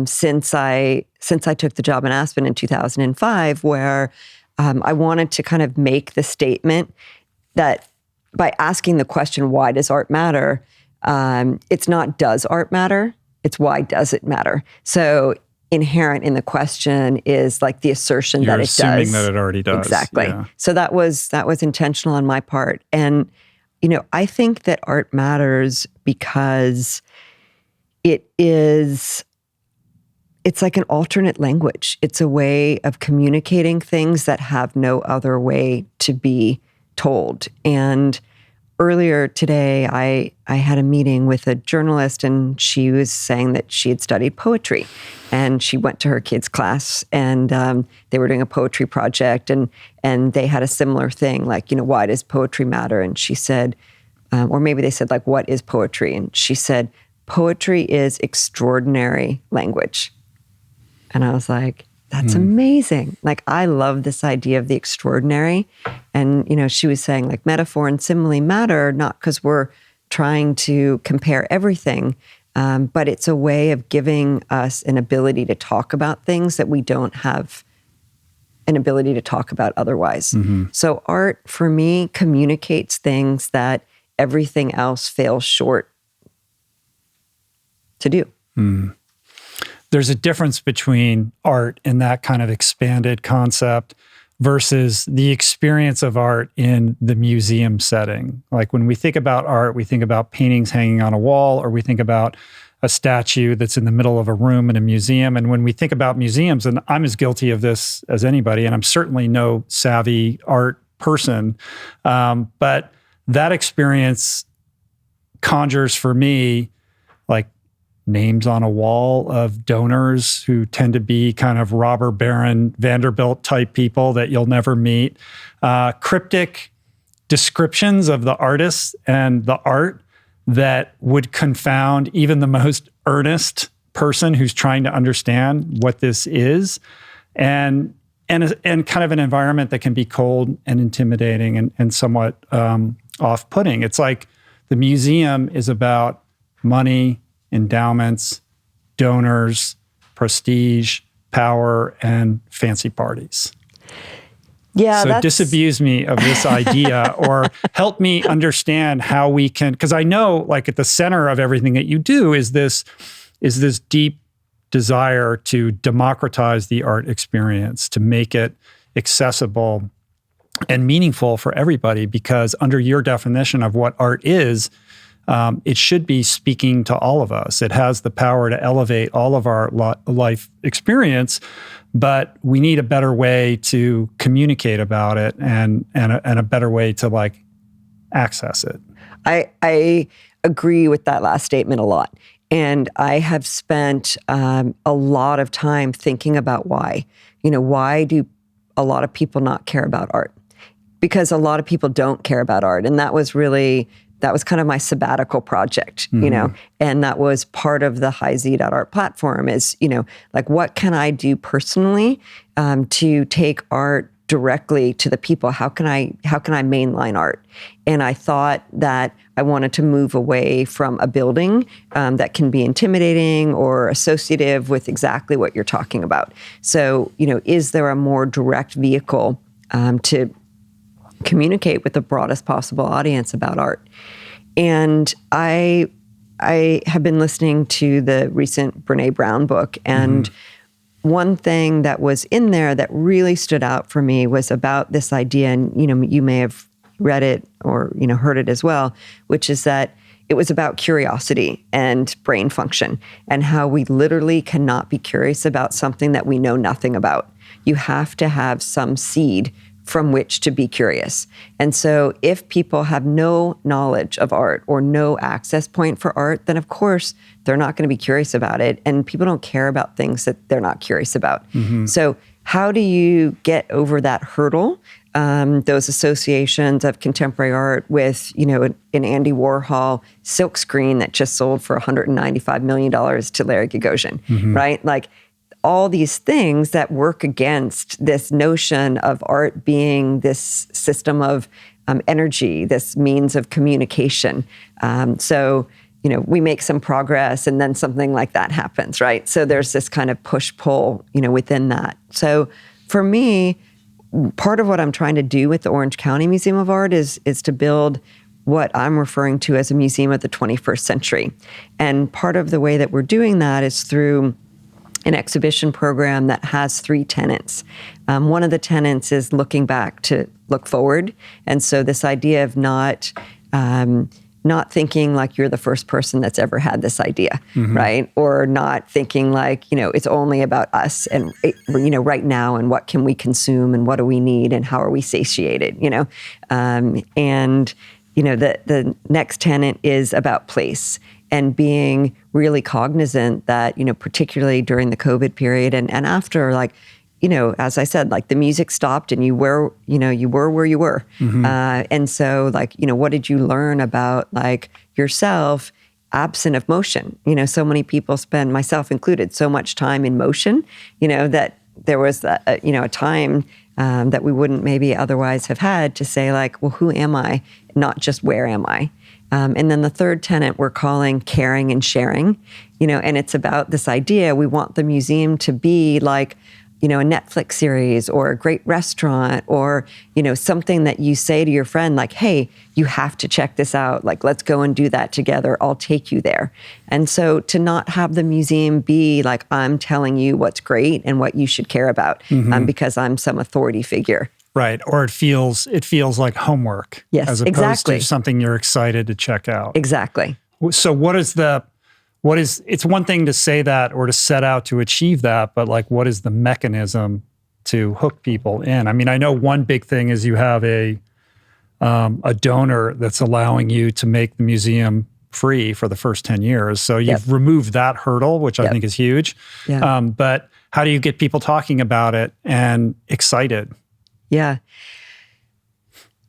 A: since I took the job in Aspen in 2005, where I wanted to kind of make the statement that by asking the question, why does art matter? It's not, does art matter? It's, why does it matter? So inherent in the question is like the assertion that it does.
B: You're assuming that it already does.
A: Exactly.
B: Yeah.
A: So that was intentional on my part. And, I think that art matters because it's like an alternate language. It's a way of communicating things that have no other way to be told. And earlier today, I had a meeting with a journalist, and she was saying that she had studied poetry, and she went to her kids' class, and they were doing a poetry project, and they had a similar thing, like, why does poetry matter? And she said, or maybe they said, like, what is poetry? And she said, poetry is extraordinary language. And I was like, that's amazing. Like, I love this idea of the extraordinary. And, she was saying, like, metaphor and simile matter, not because we're trying to compare everything, but it's a way of giving us an ability to talk about things that we don't have an ability to talk about otherwise. Mm-hmm. So art, for me, communicates things that everything else fails short to do. Mm.
B: There's a difference between art in that kind of expanded concept versus the experience of art in the museum setting. Like, when we think about art, we think about paintings hanging on a wall, or we think about a statue that's in the middle of a room in a museum. And when we think about museums, and I'm as guilty of this as anybody, and I'm certainly no savvy art person, but that experience conjures for me like names on a wall of donors who tend to be kind of robber baron Vanderbilt type people that you'll never meet, cryptic descriptions of the artists and the art that would confound even the most earnest person who's trying to understand what this is, and kind of an environment that can be cold and intimidating and somewhat off-putting. It's like the museum is about money, endowments, donors, prestige, power, and fancy parties.
A: Yeah,
B: so disabuse me of this idea, or help me understand how we can, because I know, like, at the center of everything that you do is this deep desire to democratize the art experience, to make it accessible and meaningful for everybody, because under your definition of what art is, it should be speaking to all of us. It has the power to elevate all of our life experience, but we need a better way to communicate about it and a better way to, like, access it.
A: I agree with that last statement a lot. And I have spent a lot of time thinking about why. Why do a lot of people not care about art? Because a lot of people don't care about art. And that was kind of my sabbatical project, and that was part of the HiZ.art platform is, like, what can I do personally to take art directly to the people? How can I mainline art? And I thought that I wanted to move away from a building that can be intimidating or associative with exactly what you're talking about. So, is there a more direct vehicle to communicate with the broadest possible audience about art? And I have been listening to the recent Brené Brown book, and one thing that was in there that really stood out for me was about this idea, and you may have read it or heard it as well, which is that it was about curiosity and brain function, and how we literally cannot be curious about something that we know nothing about. You have to have some seed from which to be curious. And so if people have no knowledge of art or no access point for art, then of course they're not going to be curious about it. And people don't care about things that they're not curious about. Mm-hmm. So how do you get over that hurdle those associations of contemporary art with, an Andy Warhol silk screen that just sold for $195 million to Larry Gagosian, right? Like all these things that work against this notion of art being this system of energy, this means of communication. So we make some progress and then something like that happens, right? So there's this kind of push-pull, within that. So for me, part of what I'm trying to do with the Orange County Museum of Art is to build what I'm referring to as a museum of the 21st century. And part of the way that we're doing that is through an exhibition program that has 3 tenets. One of the tenets is looking back to look forward. And so this idea of not thinking like you're the first person that's ever had this idea, right? Or not thinking like, it's only about us and, right now and what can we consume and what do we need and how are we satiated, the next tenet is about place and being really cognizant that, particularly during the COVID period and after, like, as I said, like the music stopped and you were where you were. And so like, what did you learn about like yourself absent of motion? So many people spend, myself included, so much time in motion, that there was a time that we wouldn't maybe otherwise have had to say like, well, who am I? Not just where am I? And then the third tenet we're calling caring and sharing, and it's about this idea. We want the museum to be like, a Netflix series or a great restaurant or, something that you say to your friend, like, hey, you have to check this out. Like, let's go and do that together. I'll take you there. And so to not have the museum be like, I'm telling you what's great and what you should care about because I'm some authority figure.
B: Right. Or it feels like homework.
A: Yes,
B: as opposed
A: exactly.
B: to something you're excited to check out.
A: Exactly.
B: So it's one thing to say that or to set out to achieve that, but like, what is the mechanism to hook people in? I mean, I know one big thing is you have a donor that's allowing you to make the museum free for the first 10 years. So you've removed that hurdle, which I think is huge. Yeah. But how do you get people talking about it and excited?
A: Yeah.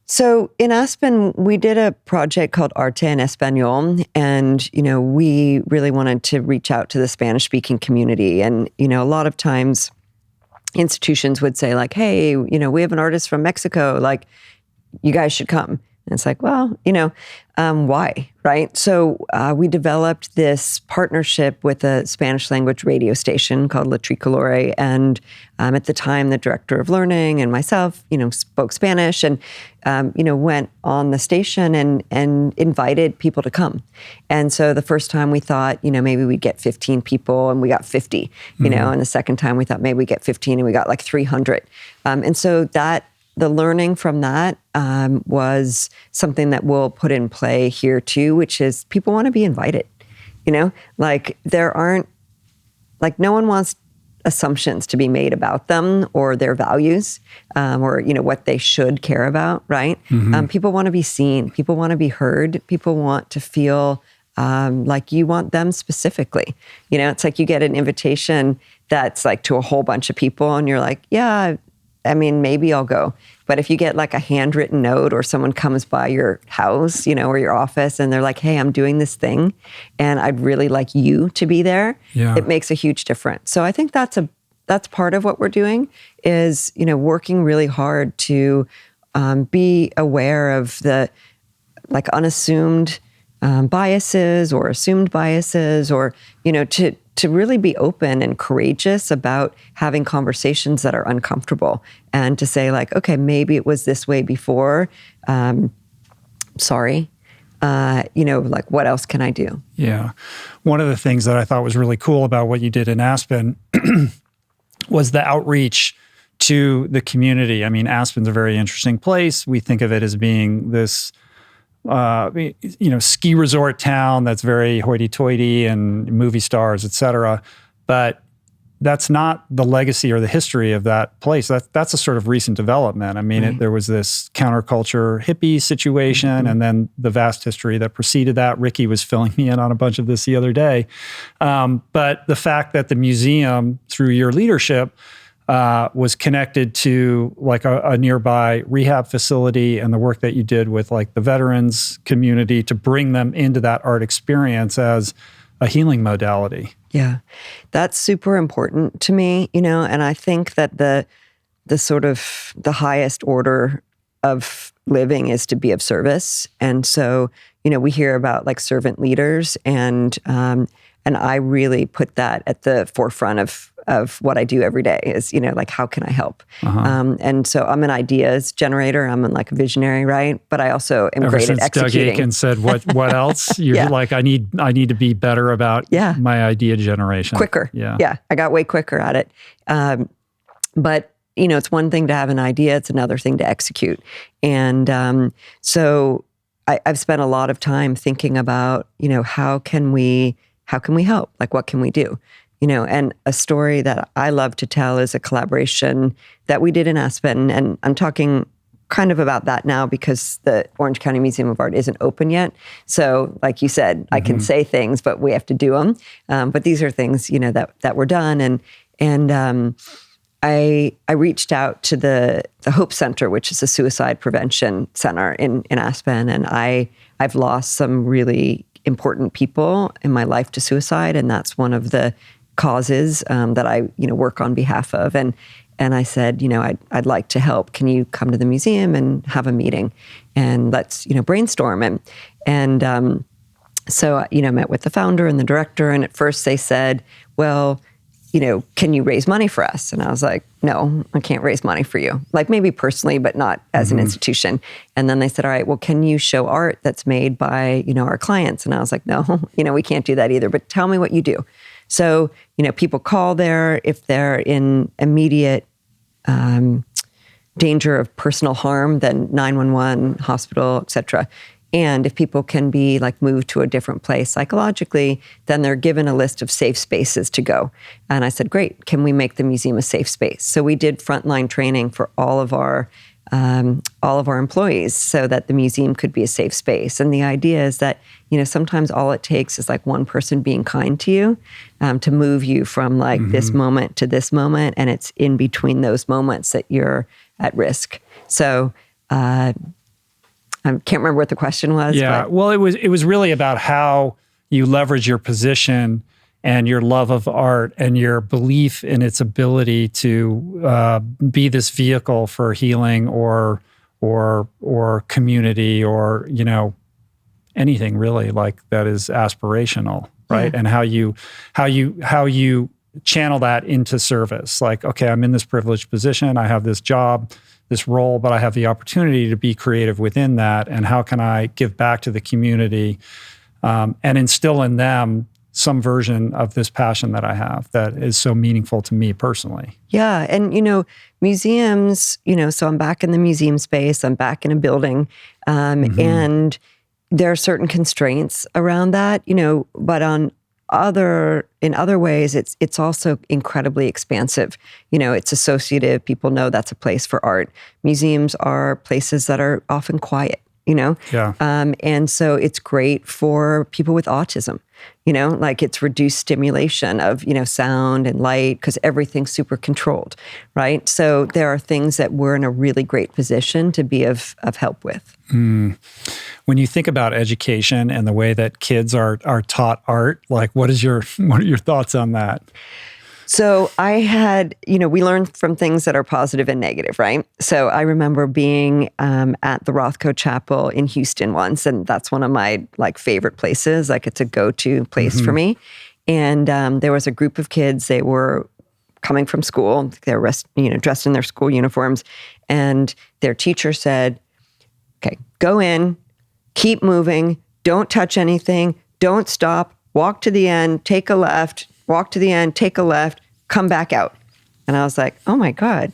A: So in Aspen, we did a project called Arte en Español, and, we really wanted to reach out to the Spanish-speaking community. And, a lot of times institutions would say like, hey, we have an artist from Mexico, like, you guys should come. And it's like, well, why, right? So we developed this partnership with a Spanish language radio station called La Tricolore. And at the time, the director of learning and myself, spoke Spanish and, went on the station and invited people to come. And so the first time we thought, maybe we'd get 15 people and we got 50, and the second time we thought maybe we get 15 and we got like 300. And so the learning from that was something that we'll put in play here too, which is people want to be invited, like there aren't, like no one wants assumptions to be made about them or their values or, what they should care about, right? People want to be seen. People want to be heard. People want to feel like you want them specifically. It's like you get an invitation that's like to a whole bunch of people and you're like, yeah, I mean, maybe I'll go. But if you get like a handwritten note or someone comes by your house, or your office and they're like, hey, I'm doing this thing and I'd really like you to be there, it makes a huge difference. So I think that's part of what we're doing is, working really hard to be aware of the like unassumed biases or assumed biases or, to really be open and courageous about having conversations that are uncomfortable and to say like, okay, maybe it was this way before. Sorry. Like what else can I do?
B: Yeah. One of the things that I thought was really cool about what you did in Aspen was the outreach to the community. I mean, Aspen's a very interesting place. We think of it as being this ski resort town that's very hoity-toity and movie stars, et cetera. But that's not the legacy or the history of that place. That's a sort of recent development. I mean, there was this counterculture hippie situation and then the vast history that preceded that. Rickey was filling me in on a bunch of this the other day. But the fact that the museum, through your leadership, was connected to like a nearby rehab facility and the work that you did with like the veterans community to bring them into that art experience as a healing modality.
A: Yeah, that's super important to me, and I think that the sort of the highest order of living is to be of service. And so, we hear about like servant leaders, and I really put that at the forefront of what I do every day is, like, how can I help? And so I'm an ideas generator. I'm like a visionary, right? But I also am great at executing.
B: Doug Aiken said, what else? You're like, I need to be better about my idea generation.
A: Quicker. Yeah. I got way quicker at it. But it's one thing to have an idea. It's another thing to execute. And so I've spent a lot of time thinking about, how can we help? Like, what can we do? And a story that I love to tell is a collaboration that we did in Aspen. And I'm talking kind of about that now because the Orange County Museum of Art isn't open yet. So like you said, I can say things, but we have to do them. But these are things, that were done. And I reached out to the Hope Center, which is a suicide prevention center in Aspen. And I've lost some really important people in my life to suicide. And that's one of the causes that I, work on behalf of. And I said, I'd like to help. Can you come to the museum and have a meeting? And let's, brainstorm. And so, met with the founder and the director. And at first they said, well, can you raise money for us? And I was like, no, I can't raise money for you. Like maybe personally, but not as an institution. And then they said, all right, well, can you show art that's made by, our clients? And I was like, no, we can't do that either, but tell me what you do. So, people call there if they're in immediate danger of personal harm, then 911, hospital, et cetera. And if people can be like moved to a different place psychologically, then they're given a list of safe spaces to go. And I said, great, can we make the museum a safe space? So we did frontline training for all of our employees so that the museum could be a safe space. And the idea is that, sometimes all it takes is like one person being kind to you to move you from like this moment to this moment. And it's in between those moments that you're at risk. So, I can't remember what the question was.
B: Yeah, well, it was really about how you leverage your position and your love of art and your belief in its ability to be this vehicle for healing or community or anything really like that is aspirational, right? Yeah. And how you channel that into service. Like, okay, I'm in this privileged position. I have this job, this role, but I have the opportunity to be creative within that. And how can I give back to the community and instill in them some version of this passion that I have that is so meaningful to me personally.
A: Yeah. And, museums, so I'm back in the museum space, I'm back in a building, and there are certain constraints around that, but in other ways, it's also incredibly expansive. It's associative. People know that's a place for art. Museums are places that are often quiet,
B: Yeah.
A: And so it's great for people with autism, like it's reduced stimulation of, sound and light because everything's super controlled, right? So there are things that we're in a really great position to be of help with.
B: When you think about education and the way that kids are taught art, like what are your thoughts on that?
A: So I had, we learn from things that are positive and negative, right? So I remember being at the Rothko Chapel in Houston once, and that's one of my favorite places. Like it's a go-to place for me. And there was a group of kids. They were coming from school. They were dressed in their school uniforms, and their teacher said, "Okay, go in, keep moving, don't touch anything, don't stop, walk to the end, take a left." Walk to the end, take a left, come back out. And I was like, oh my God,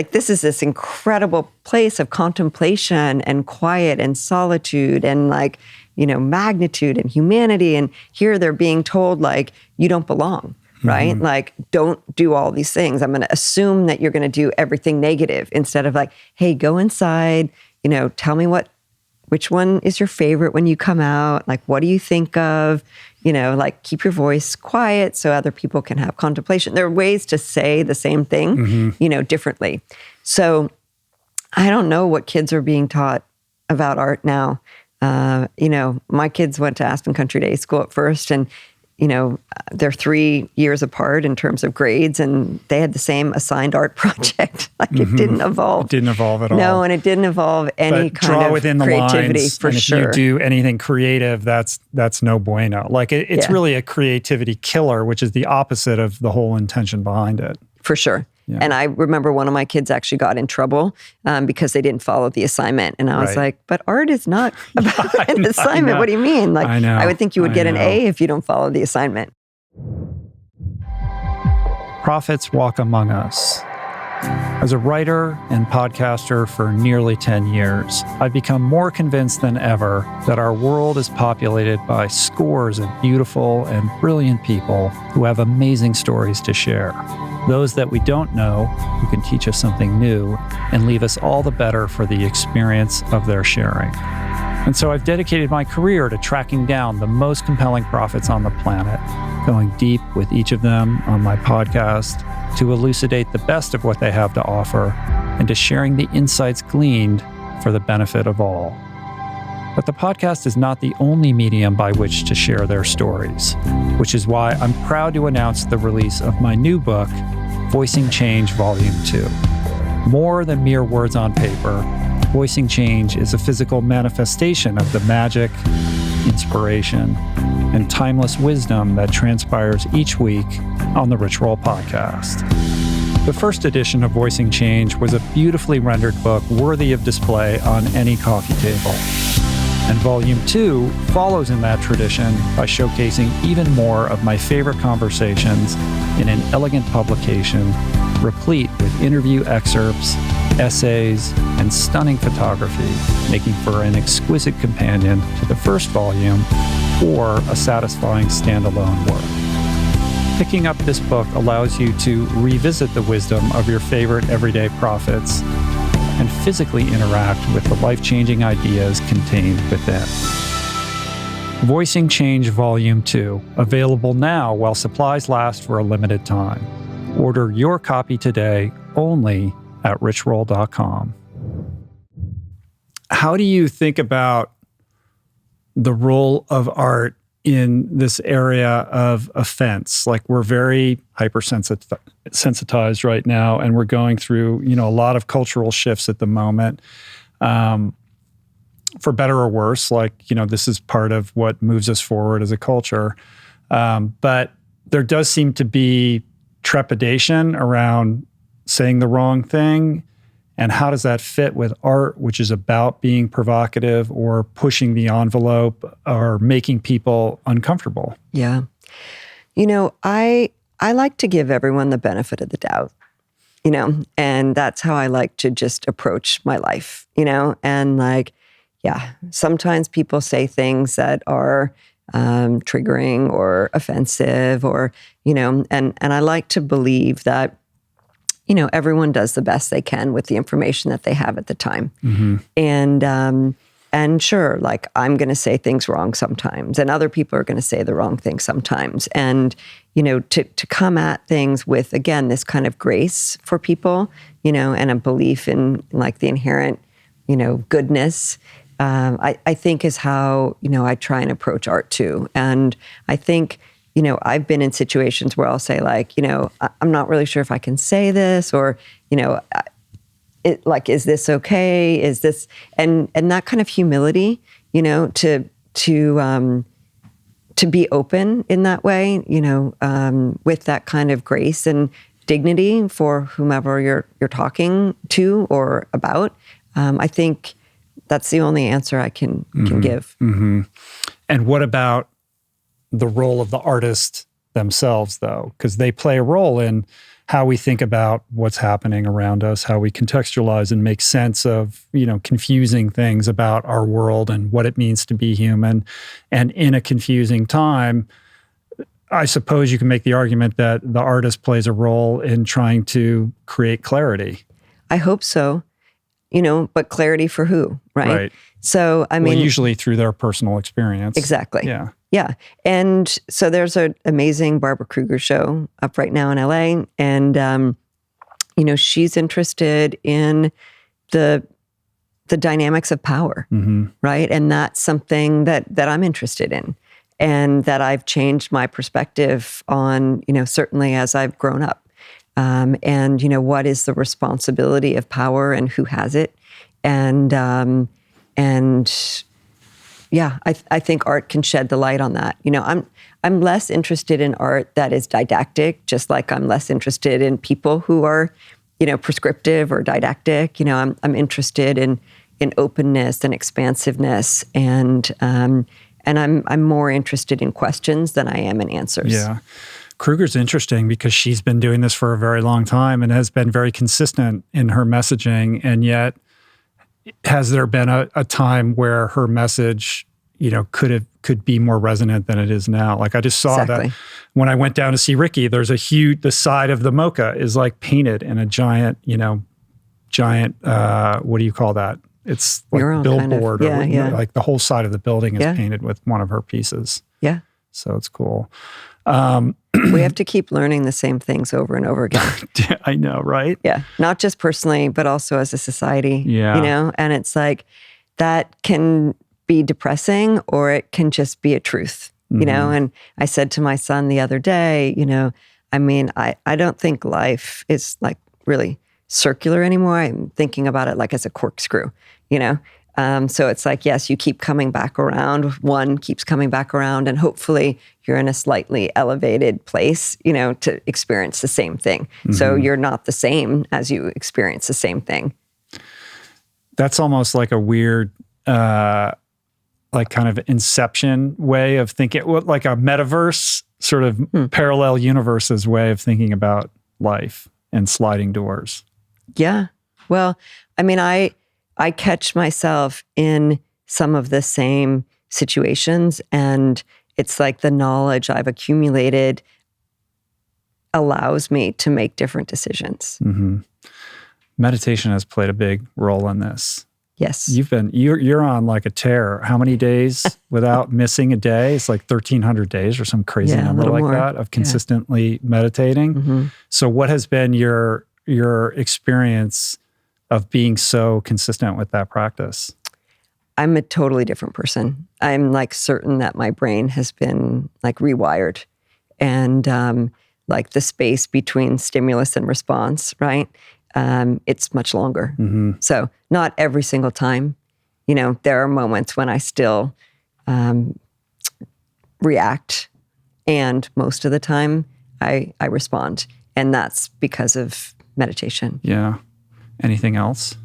A: this is this incredible place of contemplation and quiet and solitude and magnitude and humanity. And here they're being told you don't belong, right? Don't do all these things. I'm going to assume that you're going to do everything negative instead of hey, go inside, tell me what Which one is your favorite when you come out? Like, what do you think of? Like, keep your voice quiet so other people can have contemplation. There are ways to say the same thing, differently. So I don't know what kids are being taught about art now. My kids went to Aspen Country Day School at first, and they're 3 years apart in terms of grades, and they had the same assigned art project. Like, it didn't evolve.
B: It didn't evolve at all.
A: No, and it didn't evolve any kind of
B: within the
A: creativity
B: lines,
A: for
B: and
A: sure.
B: If you do anything creative, that's no bueno. Like, it's really a creativity killer, which is the opposite of the whole intention behind it.
A: For sure.
B: Yeah.
A: And I remember one of my kids actually got in trouble because they didn't follow the assignment. And I was like, but art is not about an assignment. What do you mean? Like, I would think you would get an A if you don't follow the assignment.
B: Prophets walk among us. As a writer and podcaster for nearly 10 years, I've become more convinced than ever that our world is populated by scores of beautiful and brilliant people who have amazing stories to share. Those that we don't know, who can teach us something new and leave us all the better for the experience of their sharing. And so I've dedicated my career to tracking down the most compelling prophets on the planet, going deep with each of them on my podcast to elucidate the best of what they have to offer and to sharing the insights gleaned for the benefit of all. But the podcast is not the only medium by which to share their stories, which is why I'm proud to announce the release of my new book, Voicing Change Volume 2. More than mere words on paper, Voicing Change is a physical manifestation of the magic, inspiration, and timeless wisdom that transpires each week on the Ritual podcast. The first edition of Voicing Change was a beautifully rendered book worthy of display on any coffee table. And Volume 2 follows in that tradition by showcasing even more of my favorite conversations in an elegant publication replete with interview excerpts, essays, and stunning photography, making for an exquisite companion to the first volume or a satisfying standalone work. Picking up this book allows you to revisit the wisdom of your favorite everyday prophets and physically interact with the life-changing ideas contained within. Voicing Change Volume 2, available now while supplies last for a limited time. Order your copy today only at richroll.com. How do you think about the role of art in this area of offense? Like, we're very hypersensitized right now, and we're going through, a lot of cultural shifts at the moment, for better or worse. Like, this is part of what moves us forward as a culture. But there does seem to be trepidation around saying the wrong thing. And how does that fit with art, which is about being provocative or pushing the envelope or making people uncomfortable?
A: Yeah. I like to give everyone the benefit of the doubt, and that's how I like to just approach my life, and sometimes people say things that are triggering or offensive or, and I like to believe that, everyone does the best they can with the information that they have at the time. Mm-hmm. And sure, like, I'm going to say things wrong sometimes, and other people are going to say the wrong thing sometimes. And, to come at things with, again, this kind of grace for people, and a belief in, like, the inherent, goodness, I think is how, I try and approach art too. And I think, I've been in situations where I'll say, like, I'm not really sure if I can say this, or, is this okay? Is this, and that kind of humility, to be open in that way, with that kind of grace and dignity for whomever you're talking to or about. I think that's the only answer I can give. Mm-hmm.
B: And what about the role of the artist themselves, though? Because they play a role in how we think about what's happening around us, how we contextualize and make sense of, confusing things about our world and what it means to be human. And in a confusing time, I suppose you can make the argument that the artist plays a role in trying to create clarity.
A: I hope so. but clarity for who, right?
B: Right.
A: So, I mean,
B: usually through their personal experience.
A: Exactly.
B: Yeah.
A: Yeah. And so there's an amazing Barbara Kruger show up right now in LA. And, she's interested in the dynamics of power, right? And that's something that I'm interested in, and that I've changed my perspective on, certainly as I've grown up. And, what is the responsibility of power and who has it? And yeah, I think art can shed the light on that. I'm less interested in art that is didactic, just like I'm less interested in people who are, prescriptive or didactic. I'm interested in openness and expansiveness, and I'm more interested in questions than I am in answers.
B: Yeah. Kruger's interesting because she's been doing this for a very long time and has been very consistent in her messaging. And yet, has there been a time where her message, could be more resonant than it is now? Like, I just saw that when I went down to see Rickey, there's the side of the MoCA is like painted in a giant, what do you call that? It's like a billboard, like the whole side of the building is painted with one of her pieces.
A: Yeah.
B: So it's cool.
A: We have to keep learning the same things over and over again.
B: I know, right?
A: Yeah. Not just personally, but also as a society.
B: Yeah.
A: And it's like that can be depressing, or it can just be a truth, And I said to my son the other day, I don't think life is like really circular anymore. I'm thinking about it like as a corkscrew, So it's like, yes, you keep coming back around. One keeps coming back around, and hopefully you're in a slightly elevated place, to experience the same thing. So you're not the same as you experience the same thing.
B: That's almost like a weird, like kind of inception way of thinking, like a metaverse sort of parallel universes way of thinking about life and sliding doors.
A: Yeah. Well, I catch myself in some of the same situations, and it's like the knowledge I've accumulated allows me to make different decisions.
B: Meditation has played a big role in this.
A: Yes.
B: You're on like a tear. How many days without missing a day? It's like 1,300 days or some crazy number like that of consistently meditating. So what has been your experience of being so consistent with that practice?
A: I'm a totally different person. I'm like certain that my brain has been like rewired, and like the space between stimulus and response, right? It's much longer. So not every single time, there are moments when I still react, and most of the time I respond, and that's because of meditation.
B: Yeah. Anything else?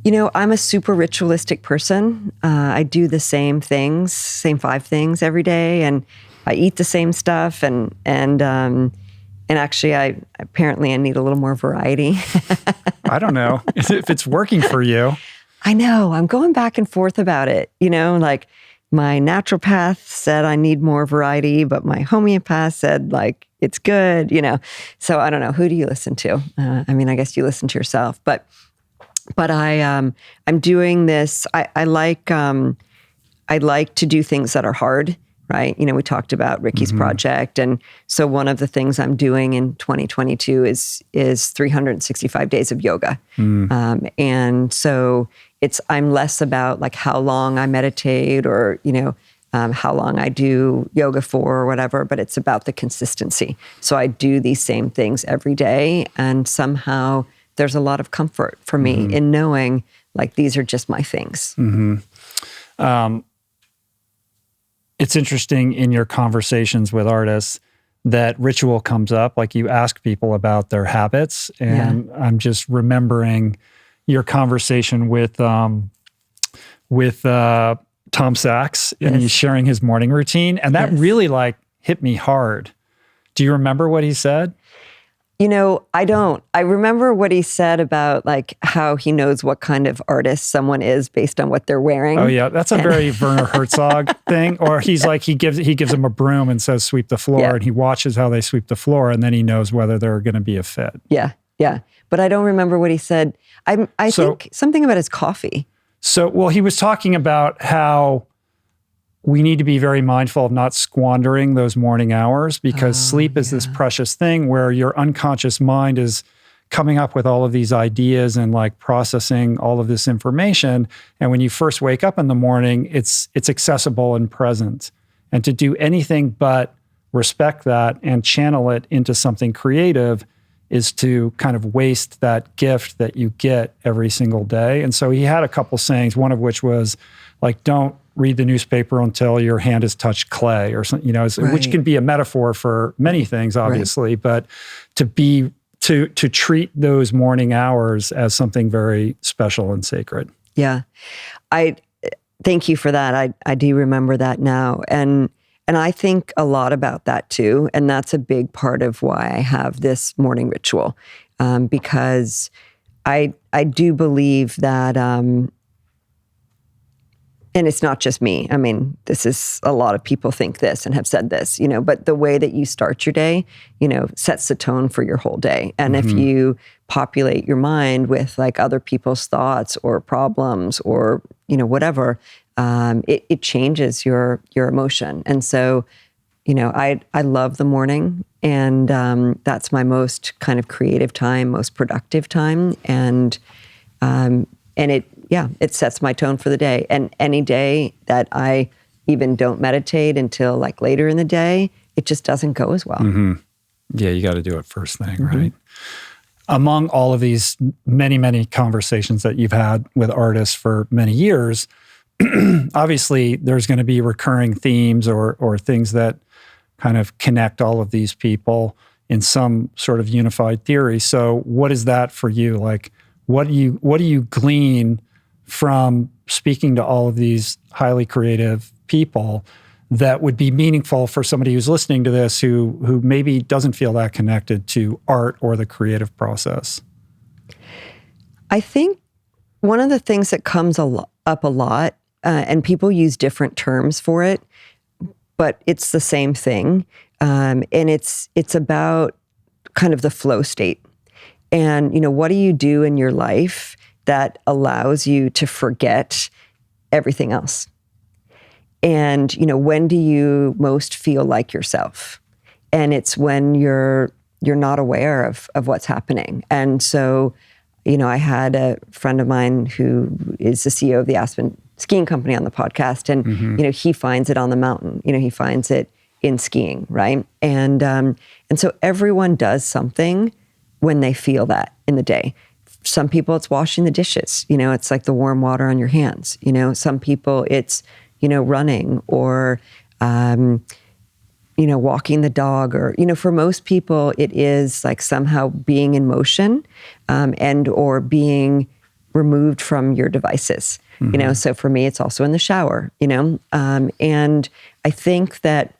A: I'm a super ritualistic person. I do the same 5 things every day, and I eat the same stuff, and actually, I need a little more variety.
B: I don't know if it's working for you.
A: I know. I'm going back and forth about it. Like my naturopath said I need more variety, but my homeopath said like it's good. So I don't know. Who do you listen to? I guess you listen to yourself. But I'm doing this. I like to do things that are hard. Right. We talked about Rickey's project. And so one of the things I'm doing in 2022 is 365 days of yoga. And so I'm less about like how long I meditate or, how long I do yoga for or whatever, but it's about the consistency. So I do these same things every day. And somehow there's a lot of comfort for me in knowing like these are just my things.
B: It's interesting in your conversations with artists that ritual comes up, like you ask people about their habits. And I'm just remembering your conversation with Tom Sachs and he's sharing his morning routine. And that really like hit me hard. Do you remember what he said?
A: I don't. I remember what he said about like how he knows what kind of artist someone is based on what they're wearing.
B: Oh yeah, that's a very Werner Herzog thing. Or he's like he gives them a broom and says sweep the floor, and he watches how they sweep the floor, and then he knows whether they're going to be a fit.
A: Yeah. But I don't remember what he said. I think something about his coffee.
B: So, well, he was talking about how we need to be very mindful of not squandering those morning hours, because sleep is this precious thing where your unconscious mind is coming up with all of these ideas and like processing all of this information. And when you first wake up in the morning, it's accessible and present. And to do anything but respect that and channel it into something creative is to kind of waste that gift that you get every single day. And so he had a couple sayings, one of which was like, don't read the newspaper until your hand has touched clay, or something, which can be a metaphor for many things, obviously, but to treat those morning hours as something very special and sacred.
A: Yeah. I thank you for that. I do remember that now. And I think a lot about that too. And that's a big part of why I have this morning ritual, because I do believe that, and it's not just me. I mean, this is a lot of people think this and have said this, but the way that you start your day, sets the tone for your whole day. And if you populate your mind with like other people's thoughts or problems or, whatever, it changes your emotion. And so, I love the morning, and that's my most kind of creative time, most productive time. And it sets my tone for the day. And any day that I even don't meditate until like later in the day, it just doesn't go as well.
B: Mm-hmm. Yeah, you got to do it first thing, right? Among all of these many, many conversations that you've had with artists for many years, obviously there's going to be recurring themes or things that kind of connect all of these people in some sort of unified theory. So what is that for you? Like, what do you glean from speaking to all of these highly creative people that would be meaningful for somebody who's listening to this who maybe doesn't feel that connected to art or the creative process?
A: I think one of the things that comes up a lot, and people use different terms for it, but it's the same thing, and it's about kind of the flow state. And, what do you do in your life that allows you to forget everything else? And, when do you most feel like yourself? And it's when you're not aware of what's happening. And so, I had a friend of mine who is the CEO of the Aspen skiing company on the podcast. And, he finds it on the mountain. He finds it in skiing, right? And so everyone does something when they feel that in the day. Some people, it's washing the dishes. It's like the warm water on your hands. Some people, it's, running or, walking the dog, or, for most people, it is like somehow being in motion, and or being removed from your devices. So for me, it's also in the shower, and I think that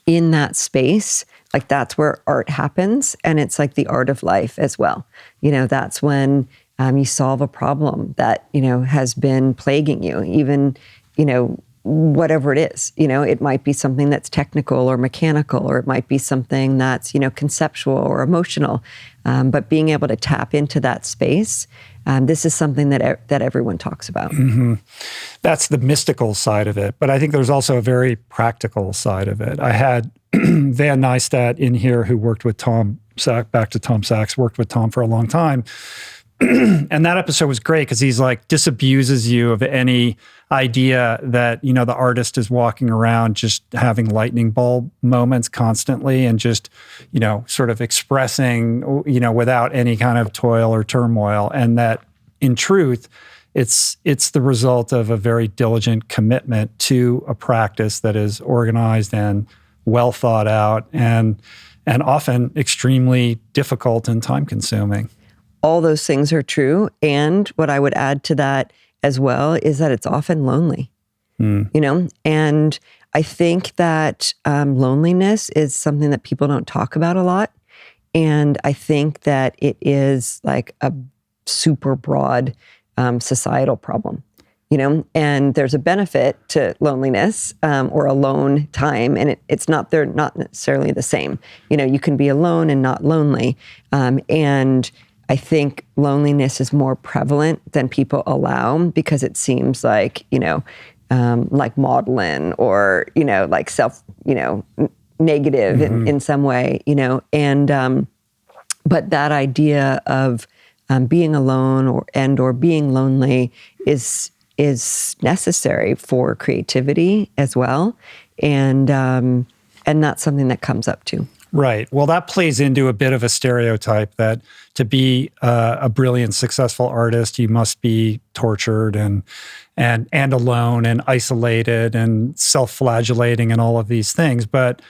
A: in that space, like that's where art happens, and it's like the art of life as well. That's when you solve a problem that, has been plaguing you, even, whatever it is. It might be something that's technical or mechanical, or it might be something that's, conceptual or emotional. But being able to tap into that space, this is something that everyone talks about.
B: Mm-hmm. That's the mystical side of it. But I think there's also a very practical side of it. I had Van Neistat in here who worked with Tom Sachs, worked with Tom for a long time. And that episode was great because he's like disabuses you of any idea that, the artist is walking around just having lightning bulb moments constantly and just, sort of expressing, without any kind of toil or turmoil. And that in truth, it's the result of a very diligent commitment to a practice that is organized and well thought out and often extremely difficult and time consuming.
A: All those things are true. And what I would add to that as well is that it's often lonely, and I think that loneliness is something that people don't talk about a lot. And I think that it is like a super broad societal problem, and there's a benefit to loneliness or alone time. And they're not necessarily the same. You can be alone and not lonely. And I think loneliness is more prevalent than people allow because it seems like, like maudlin or, like self, negative in some way, and, but that idea of being alone or being lonely is necessary for creativity as well. And that's something that comes up too.
B: Right. Well, that plays into a bit of a stereotype that to be a brilliant, successful artist, you must be tortured and alone and isolated and self-flagellating and all of these things. But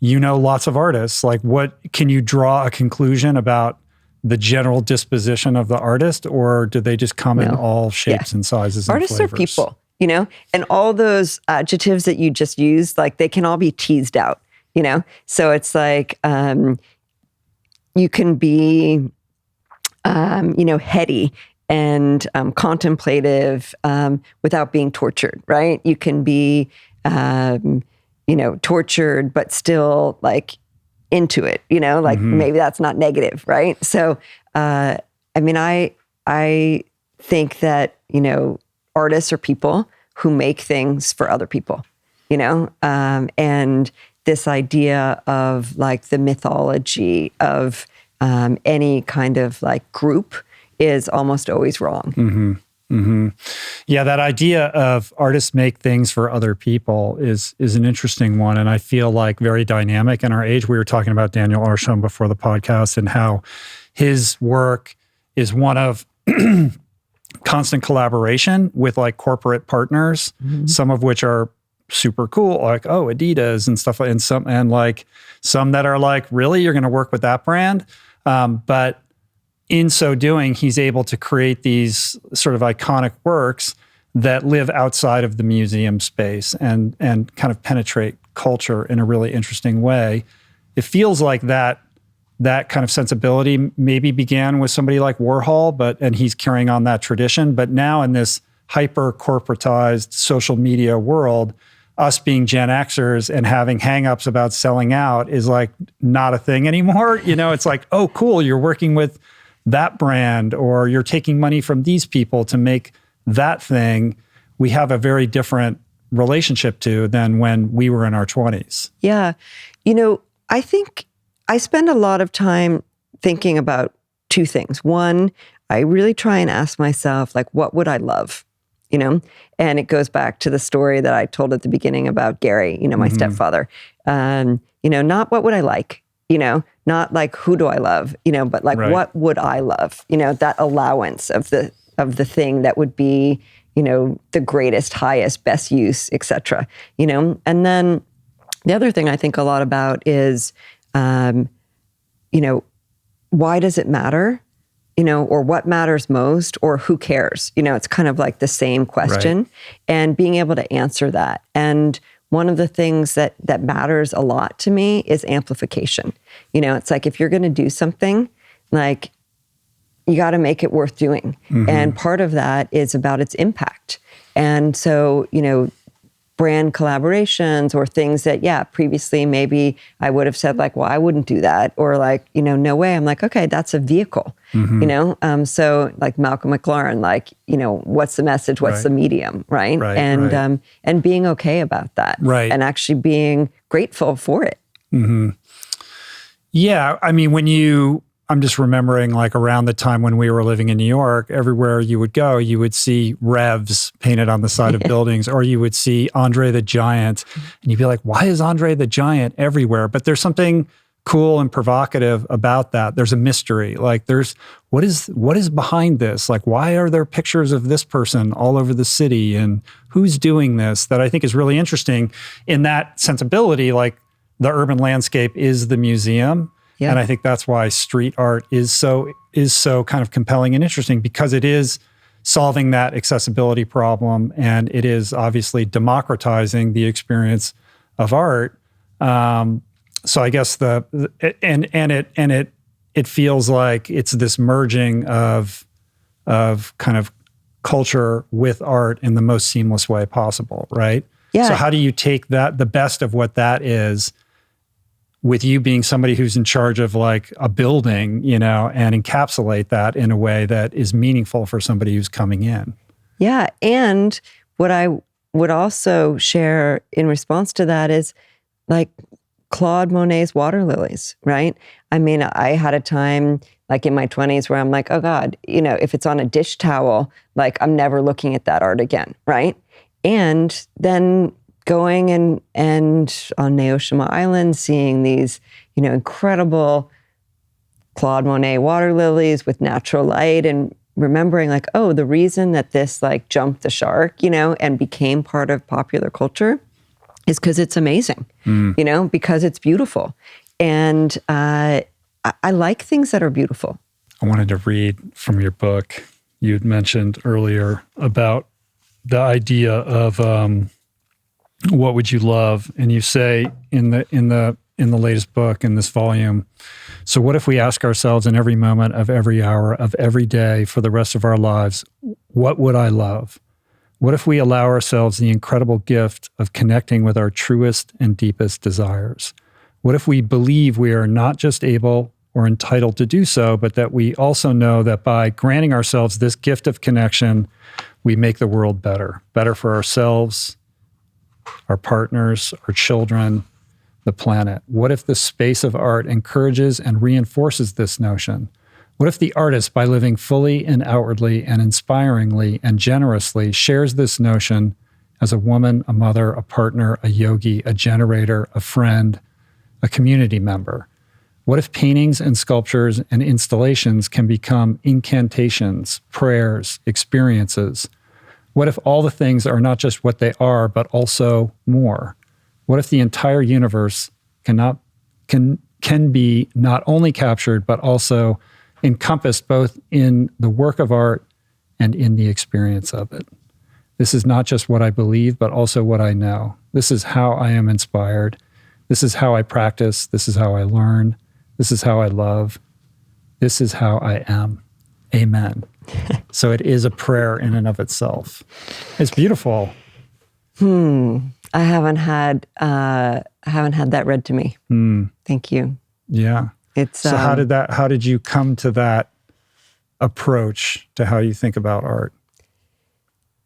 B: lots of artists. Like, what can you draw a conclusion about the general disposition of the artist, or do they just come in all shapes and sizes and
A: artists
B: flavors?
A: Are people, and all those adjectives that you just used, like they can all be teased out. So it's like, you can be, heady and contemplative without being tortured, right? You can be, tortured, but still like into it, like maybe that's not negative, right? So, I think that, artists are people who make things for other people, and this idea of like the mythology of any kind of like group is almost always wrong.
B: Yeah, that idea of artists make things for other people is an interesting one, and I feel like very dynamic in our age. We were talking about Daniel Arsham before the podcast and how his work is one of constant collaboration with like corporate partners, some of which are super cool, like Adidas and stuff, and some that are like, really, you're going to work with that brand, but in so doing, he's able to create these sort of iconic works that live outside of the museum space and kind of penetrate culture in a really interesting way. It feels like that kind of sensibility maybe began with somebody like Warhol, and he's carrying on that tradition. But now in this hyper corporatized social media world, us being Gen Xers and having hangups about selling out is like not a thing anymore. It's like, oh, cool, you're working with that brand, or you're taking money from these people to make that thing. We have a very different relationship to than when we were in our 20s.
A: Yeah. I think I spend a lot of time thinking about two things. One, I really try and ask myself, like, what would I love? And it goes back to the story that I told at the beginning about Gary, my stepfather. Not what would I like? Not like who do I love, but like what would I love? That allowance of the thing that would be, the greatest, highest, best use, etc. And then the other thing I think a lot about is, why does it matter? Or what matters most, or who cares? It's kind of like the same question, and being able to answer that. And one of the things that matters a lot to me is amplification. It's like, if you're going to do something, like, you got to make it worth doing. And part of that is about its impact. And so, brand collaborations or things that, previously maybe I would have said like, well, I wouldn't do that. Or like, no way. I'm like, okay, that's a vehicle, so like Malcolm McLaren, like, what's the message? What's the medium? Right. And being okay about that. And actually being grateful for it.
B: Yeah. I mean, I'm just remembering like around the time when we were living in New York, everywhere you would go, you would see Revs painted on the side of buildings, or you would see Andre the Giant, and you'd be like, why is Andre the Giant everywhere? But there's something cool and provocative about that. There's a mystery. Like, what is behind this? Like, why are there pictures of this person all over the city, and who's doing this? That I think is really interesting in that sensibility. Like, the urban landscape is the museum. Yeah. And I think that's why street art is so kind of compelling and interesting, because it is solving that accessibility problem, and it is obviously democratizing the experience of art. So I guess it feels like it's this merging of kind of culture with art in the most seamless way possible, right?
A: Yeah.
B: So how do you take that, the best of what that is, with you being somebody who's in charge of like a building, and encapsulate that in a way that is meaningful for somebody who's coming in.
A: Yeah. And what I would also share in response to that is like Claude Monet's water lilies, right? I mean, I had a time like in my 20s where I'm like, oh God, if it's on a dish towel, like I'm never looking at that art again, right? And then going and on Naoshima Island, seeing these, incredible Claude Monet water lilies with natural light, and remembering like, oh, the reason that this like jumped the shark, and became part of popular culture is because it's amazing, because it's beautiful. And I like things that are beautiful.
B: I wanted to read from your book. You had mentioned earlier about the idea of what would you love, and you say in the latest book in this volume, so what if we ask ourselves in every moment of every hour of every day for the rest of our lives, what would I love? What if we allow ourselves the incredible gift of connecting with our truest and deepest desires? What if we believe we are not just able or entitled to do so, but that we also know that by granting ourselves this gift of connection, we make the world better for ourselves, our partners, our children, the planet? What if the space of art encourages and reinforces this notion? What if the artist, by living fully and outwardly and inspiringly and generously, shares this notion as a woman, a mother, a partner, a yogi, a generator, a friend, a community member? What if paintings and sculptures and installations can become incantations, prayers, experiences? What if all the things are not just what they are, but also more? What if the entire universe can be not only captured, but also encompassed both in the work of art and in the experience of it? This is not just what I believe, but also what I know. This is how I am inspired. This is how I practice. This is how I learn. This is how I love. This is how I am. Amen. So it is a prayer in and of itself. It's beautiful.
A: I haven't had that read to me. Thank you.
B: Yeah. So how did you come to that approach to how you think about art?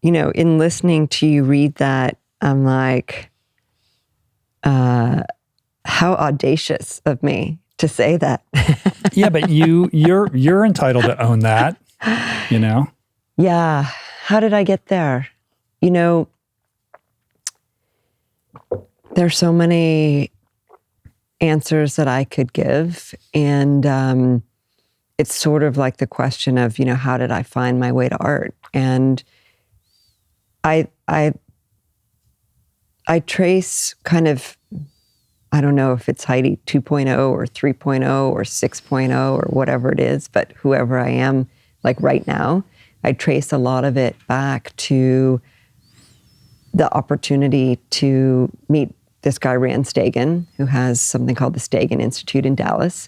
A: In listening to you read that, I'm like, how audacious of me to say that.
B: Yeah, but you're entitled to own that,
A: Yeah. How did I get there? There's so many answers that I could give. And it's sort of like the question of, how did I find my way to art? And I trace kind of, I don't know if it's Heidi 2.0 or 3.0 or 6.0 or whatever it is, but whoever I am, like right now, I trace a lot of it back to the opportunity to meet this guy, Rand Stagen, who has something called the Stagen Institute in Dallas,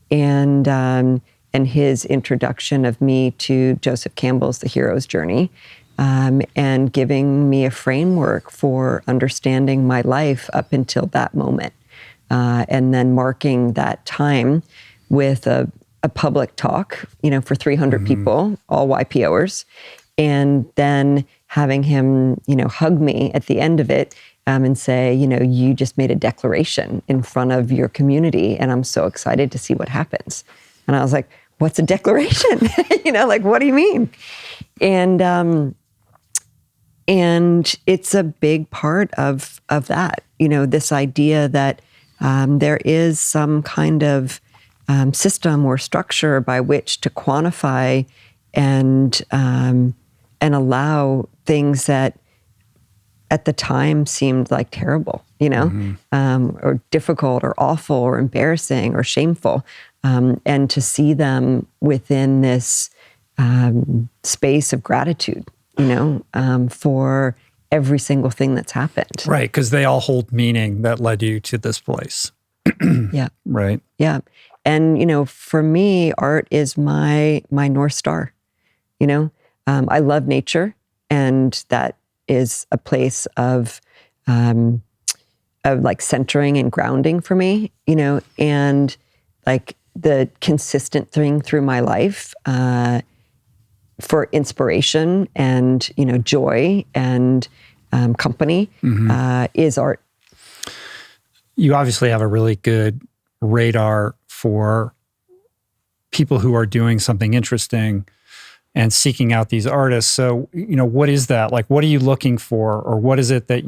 A: and his introduction of me to Joseph Campbell's The Hero's Journey, and giving me a framework for understanding my life up until that moment, and then marking that time with a public talk, for 300 people, all YPOers, and then having him, hug me at the end of it, and say, you just made a declaration in front of your community, and I'm so excited to see what happens. And I was like, what's a declaration? What do you mean? And it's a big part of that, this idea that there is some kind of system or structure by which to quantify and allow things that at the time seemed like terrible, or difficult or awful or embarrassing or shameful, and to see them within this space of gratitude, for every single thing that's happened.
B: Right, because they all hold meaning that led you to this place.
A: Yeah.
B: Right.
A: Yeah. And, for me, art is my North Star. I love nature, and that is a place of of like centering and grounding for me, and like the consistent thing through my life for inspiration and, joy and company is art.
B: You obviously have a really good radar for people who are doing something interesting and seeking out these artists. So, what is that? Like, what are you looking for? Or what is it that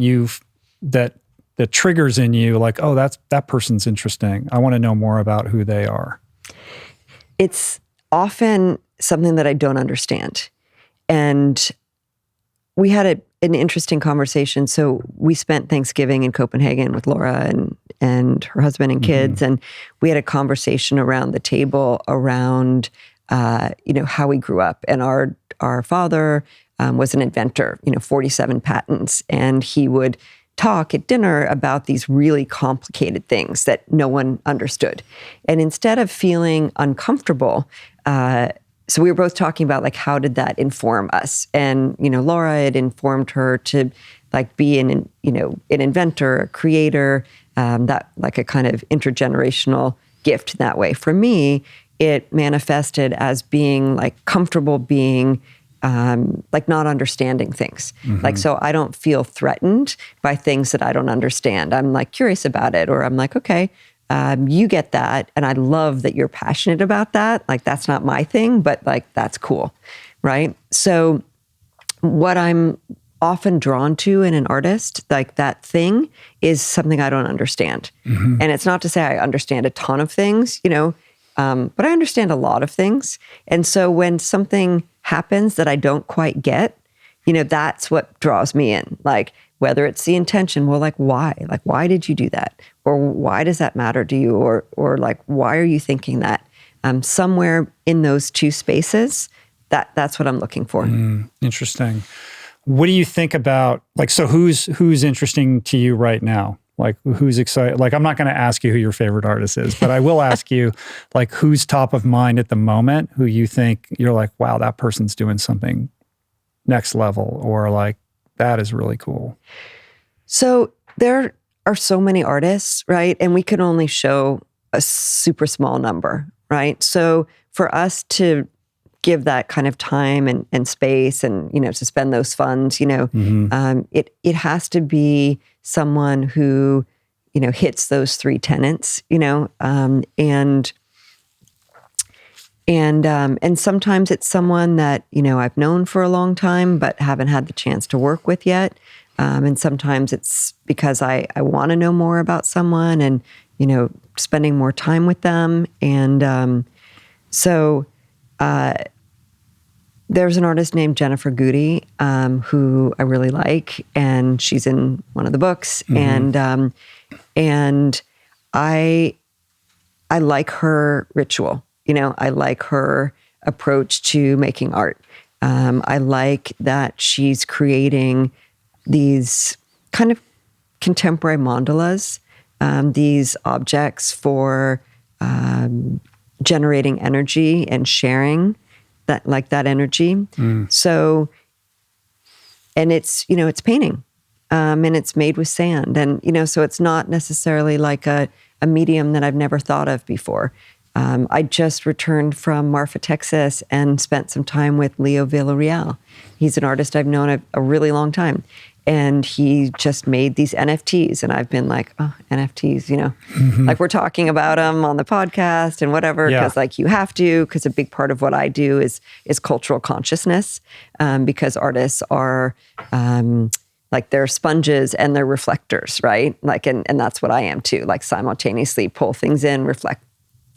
B: that triggers in you like, oh, that person's interesting. I want to know more about who they are.
A: It's often something that I don't understand. And we had an interesting conversation. So we spent Thanksgiving in Copenhagen with Laura and her husband and kids. And we had a conversation around the table around, how we grew up. And our father was an inventor, 47 patents. And he would talk at dinner about these really complicated things that no one understood. And instead of feeling uncomfortable, so we were both talking about like, how did that inform us? And, Laura had informed her to like be an inventor, a creator, that like a kind of intergenerational gift that way. For me, it manifested as being like comfortable being like not understanding things. Like, so I don't feel threatened by things that I don't understand. I'm like curious about it, or I'm like, okay, you get that. And I love that you're passionate about that. Like, that's not my thing, but like, that's cool. Right. So what I'm often drawn to in an artist, like that thing is something I don't understand. And it's not to say I understand a ton of things, but I understand a lot of things. And so when something happens that I don't quite get, that's what draws me in. Like, whether it's the intention, well, like, why? Like, why did you do that? Or why does that matter to you? Or like, why are you thinking that? Somewhere in those two spaces, that's what I'm looking for.
B: Interesting. What do you think about, like, so who's interesting to you right now? Like, who's excited? Like, I'm not going to ask you who your favorite artist is, but I will ask you, like, who's top of mind at the moment, who you think you're like, wow, that person's doing something next level, or like, that is really cool.
A: So there are so many artists, right? And we can only show a super small number, right? So for us to give that kind of time and space and, to spend those funds, it has to be someone who, hits those three tenets, and sometimes it's someone that, I've known for a long time, but haven't had the chance to work with yet. And sometimes it's because I want to know more about someone and, spending more time with them. And so there's an artist named Jennifer Goody, who I really like, and she's in one of the books. And I like her ritual. I like her approach to making art. I like that she's creating these kind of contemporary mandalas, these objects for generating energy and sharing that energy. So, and it's, it's painting, and it's made with sand. And, so it's not necessarily like a medium that I've never thought of before. I just returned from Marfa, Texas, and spent some time with Leo Villarreal. He's an artist I've known a really long time. And he just made these NFTs. And I've been like, oh, NFTs, like we're talking about them on the podcast and whatever, because like you have to, because a big part of what I do is cultural consciousness, because artists are like they're sponges and they're reflectors, right? Like, and that's what I am too, like simultaneously pull things in, reflect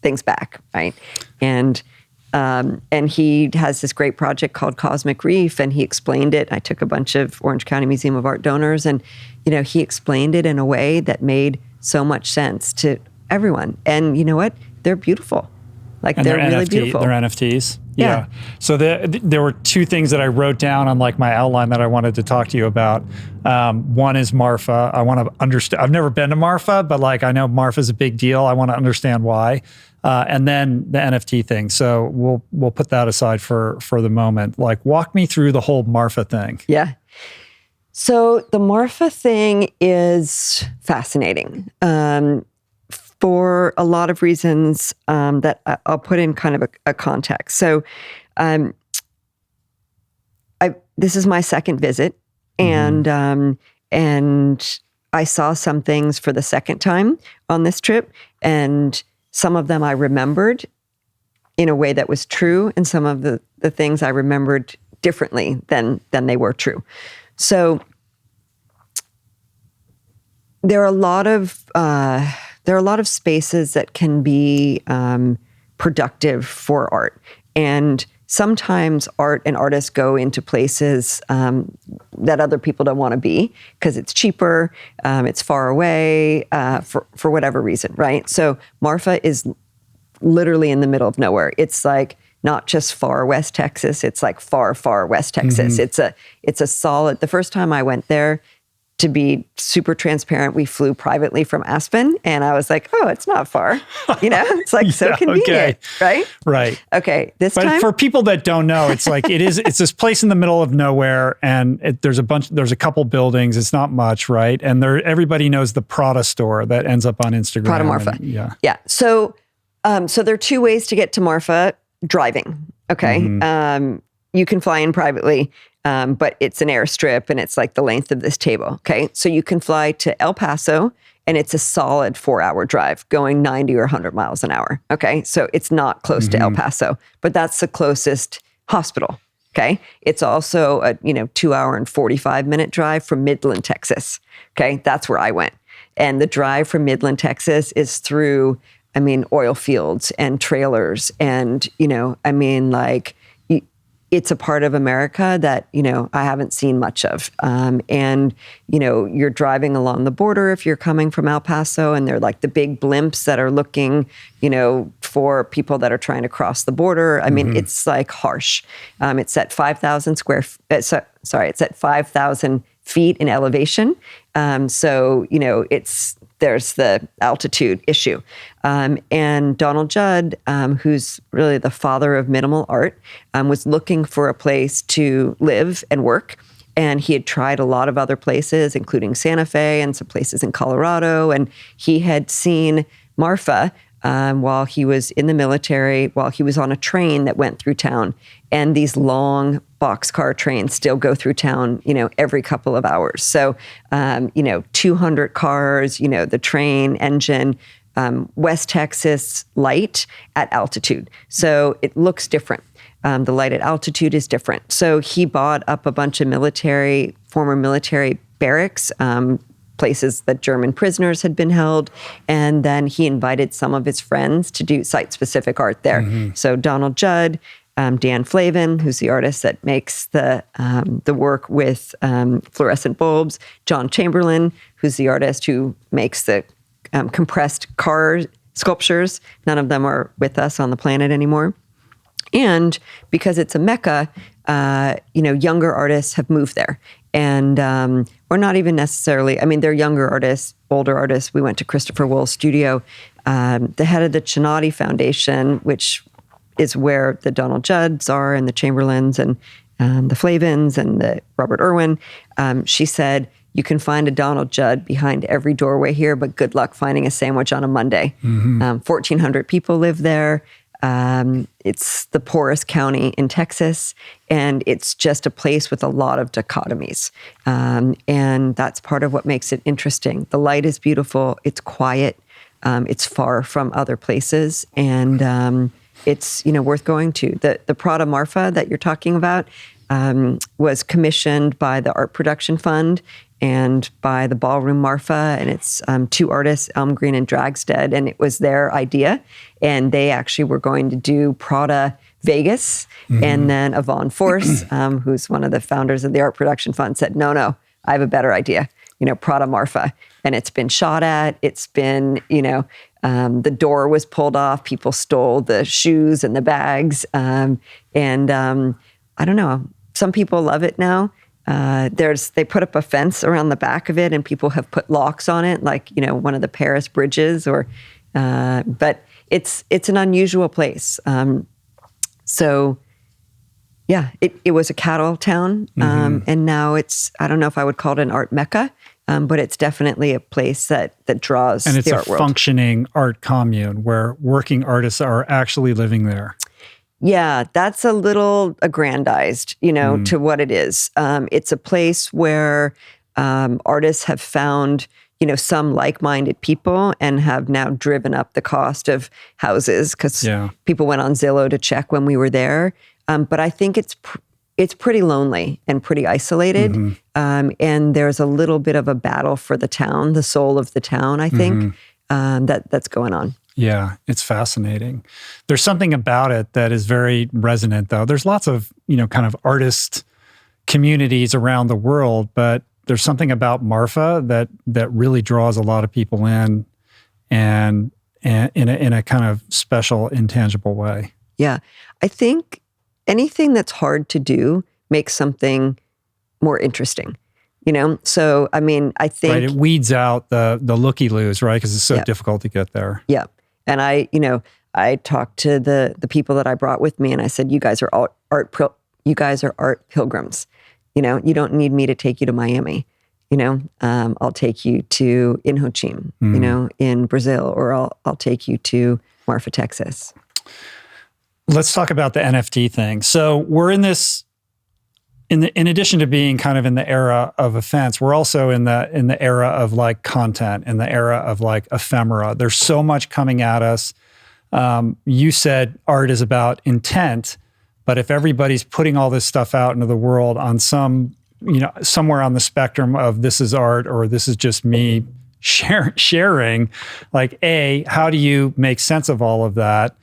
A: things back, right? And he has this great project called Cosmic Reef, and he explained it. I took a bunch of Orange County Museum of Art donors, and he explained it in a way that made so much sense to everyone. And you know what? They're beautiful. Like, they're really beautiful.
B: They're NFTs. Yeah. So there were two things that I wrote down on like my outline that I wanted to talk to you about. One is Marfa. I want to understand. I've never been to Marfa, but like I know Marfa is a big deal. I want to understand why. And then the NFT thing. So we'll put that aside for the moment. Like, walk me through the whole Marfa thing.
A: Yeah. So the Marfa thing is fascinating for a lot of reasons that I'll put in kind of a context. So this is my second visit, and I saw some things for the second time on this trip, and some of them I remembered in a way that was true, and some of the things I remembered differently than they were true. So there are a lot of spaces that can be productive for art, and sometimes art and artists go into places that other people don't want to be because it's cheaper, it's far away, for whatever reason, right? So Marfa is literally in the middle of nowhere. It's like not just far West Texas, it's like far, far West Texas. It's a solid, the first time I went there, to be super transparent, we flew privately from Aspen, and I was like, oh, it's not far. It's like so convenient, right?
B: Right.
A: Okay,
B: but
A: time?
B: For people that don't know, it's like, it's this place in the middle of nowhere, and there's a couple buildings, it's not much, right? And everybody knows the Prada store that ends up on Instagram.
A: Prada Marfa. Yeah. So there are two ways to get to Marfa: driving. Okay. You can fly in privately. But it's an airstrip, and it's like the length of this table, okay? So you can fly to El Paso, and it's a solid 4-hour drive going 90 or 100 miles an hour, okay? So it's not close to El Paso, but that's the closest hospital, okay? It's also a 2-hour and 45-minute drive from Midland, Texas, okay? That's where I went. And the drive from Midland, Texas is through, oil fields and trailers and, it's a part of America that, I haven't seen much of. And, you're driving along the border if you're coming from El Paso, and they're like the big blimps that are looking, for people that are trying to cross the border. It's like harsh. It's at 5,000 it's at 5,000 feet in elevation. There's the altitude issue. And Donald Judd, who's really the father of minimal art, was looking for a place to live and work. And he had tried a lot of other places, including Santa Fe and some places in Colorado. And he had seen Marfa while he was in the military, while he was on a train that went through town. And these long boxcar trains still go through town, every couple of hours. So, 200 cars, the train engine, West Texas light at altitude. So it looks different. The light at altitude is different. So he bought up a bunch of former military barracks, places that German prisoners had been held. And then he invited some of his friends to do site-specific art there. So Donald Judd, Dan Flavin, who's the artist that makes the work with fluorescent bulbs, John Chamberlain, who's the artist who makes the compressed car sculptures. None of them are with us on the planet anymore. And because it's a mecca, younger artists have moved there. And, or not even necessarily, they're younger artists, older artists. We went to Christopher Wool's studio. The head of the Chinati Foundation, which is where the Donald Judds are, and the Chamberlains, and the Flavins, and the Robert Irwin. She said, you can find a Donald Judd behind every doorway here, but good luck finding a sandwich on a Monday. 1,400 people live there. It's the poorest county in Texas, and it's just a place with a lot of dichotomies. And that's part of what makes it interesting. The light is beautiful. It's quiet. It's far from other places. And it's worth going to. The Prada Marfa that you're talking about was commissioned by the Art Production Fund and by the Ballroom Marfa, and it's two artists, Elm Green and Dragstead, and it was their idea. And they actually were going to do Prada Vegas, and then Yvonne Force, who's one of the founders of the Art Production Fund, said, no, I have a better idea, Prada Marfa. And it's been shot at, it's been, the door was pulled off, people stole the shoes and the bags, and I don't know, some people love it now. They put up a fence around the back of it, and people have put locks on it, like, one of the Paris bridges, but it's an unusual place. So Yeah, it was a cattle town, and now it's, I don't know if I would call it an art mecca, but it's definitely a place that draws the art world.
B: And it's a functioning art commune where working artists are actually living there.
A: Yeah, that's a little aggrandized, to what it is. It's a place where artists have found, some like-minded people and have now driven up the cost of houses because people went on Zillow to check when we were there. But I think it's pretty lonely and pretty isolated. And there's a little bit of a battle for the town, the soul of the town, I think, that's going on.
B: Yeah, it's fascinating. There's something about it that is very resonant, though. There's lots of, kind of artist communities around the world, but there's something about Marfa that really draws a lot of people in and in a kind of special, intangible way.
A: Yeah. I think anything that's hard to do makes something more interesting. So I mean, I think
B: it weeds out the looky-loos, right? Because it's so difficult to get there.
A: Yeah. And I talked to the people that I brought with me, and I said, "You guys are art pilgrims. You don't need me to take you to Miami. I'll take you to in Ho Chi Minh, in Brazil, or I'll take you to Marfa, Texas."
B: Let's talk about the NFT thing. So we're in this. In addition to being kind of in the era of offense, we're also in the era of like content, in the era of like ephemera. There's so much coming at us. You said art is about intent, but if everybody's putting all this stuff out into the world on somewhere on the spectrum of this is art or this is just me sharing, like how do you make sense of all of that?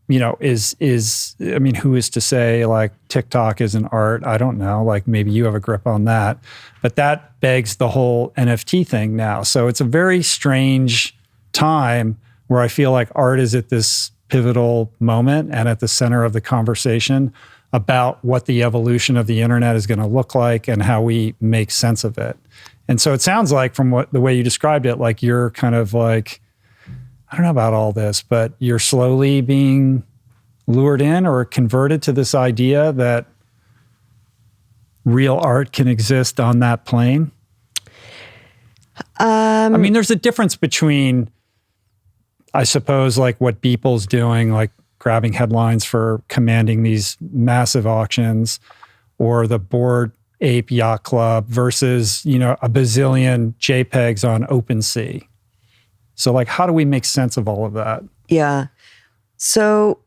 B: Who is to say like TikTok isn't art? I don't know. Like maybe you have a grip on that, but that begs the whole NFT thing now. So it's a very strange time where I feel like art is at this pivotal moment and at the center of the conversation about what the evolution of the internet is going to look like and how we make sense of it. And so it sounds like from the way you described it, like you're kind of like, I don't know about all this, but you're slowly being lured in or converted to this idea that real art can exist on that plane. There's a difference between, I suppose, like what Beeple's doing, like grabbing headlines for commanding these massive auctions, or the Bored Ape Yacht Club versus, a bazillion JPEGs on OpenSea. So like, how do we make sense of all of that?
A: Yeah. So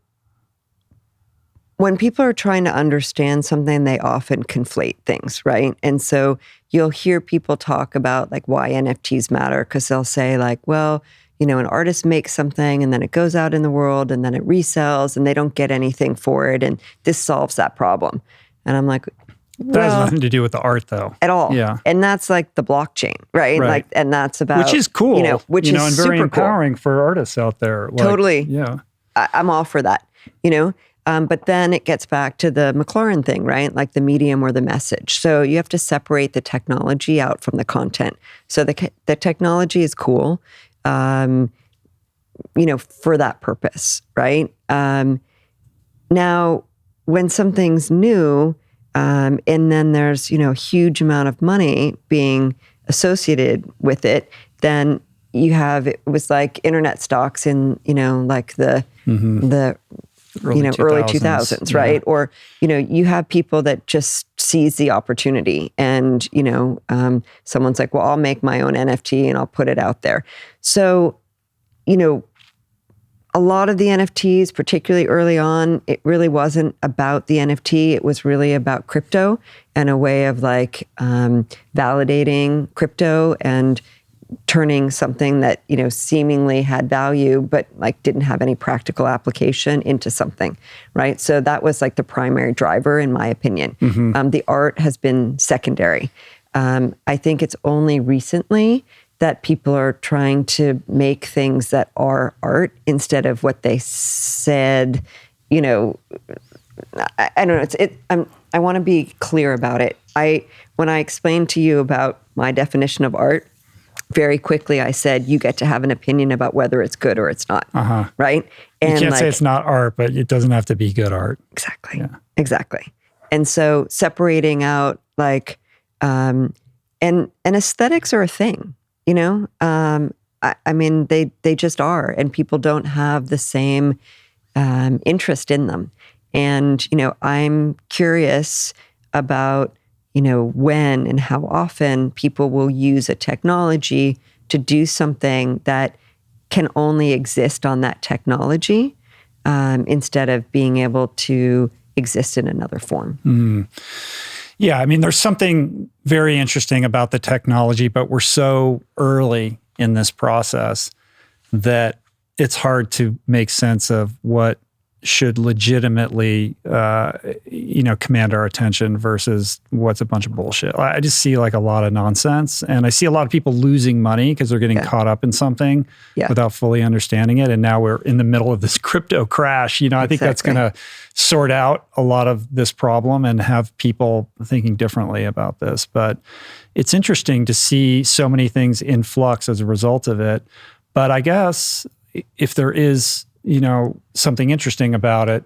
A: when people are trying to understand something, they often conflate things, right? And so you'll hear people talk about like why NFTs matter, because they'll say like, well, an artist makes something and then it goes out in the world and then it resells and they don't get anything for it. And this solves that problem. And I'm like,
B: that has nothing to do with the art, though.
A: At all.
B: Yeah.
A: And that's like the blockchain, right? Like, and that's about...
B: Which is cool.
A: Which is
B: and very empowering for artists out there. Like,
A: totally.
B: Yeah.
A: I'm all for that, But then it gets back to the McLaren thing, right? Like the medium or the message. So you have to separate the technology out from the content. So the technology is cool, for that purpose, right? Now, when something's new... and then there's, a huge amount of money being associated with it, then it was like internet stocks in, like the early 2000s, right? Or, you have people that just seize the opportunity and, someone's like, well, I'll make my own NFT and I'll put it out there. So, a lot of the NFTs, particularly early on, it really wasn't about the NFT. It was really about crypto and a way of like validating crypto and turning something that, seemingly had value, but like didn't have any practical application into something, right? So that was like the primary driver, in my opinion. The art has been secondary. I think it's only recently that people are trying to make things that are art instead of what they said, I don't know. I want to be clear about it. When I explained to you about my definition of art, very quickly I said, you get to have an opinion about whether it's good or it's not. Right?
B: And you can't say it's not art, but it doesn't have to be good art.
A: Exactly. Yeah. Exactly. And so separating out like, and aesthetics are a thing, you know? I mean, they just are, and people don't have the same interest in them. And, you know, I'm curious about, you know, when and how often people will use a technology to do something that can only exist on that technology instead of being able to exist in another form.
B: Yeah, I mean, there's something very interesting about the technology, but we're so early in this process that it's hard to make sense of what should legitimately, command our attention versus what's a bunch of bullshit. I just see like a lot of nonsense, and I see a lot of people losing money because they're getting caught up in something without fully understanding it. And now we're in the middle of this crypto crash. You know, I think that's going to sort out a lot of this problem and have people thinking differently about this. But it's interesting to see so many things in flux as a result of it. But I guess if there is, you know, something interesting about it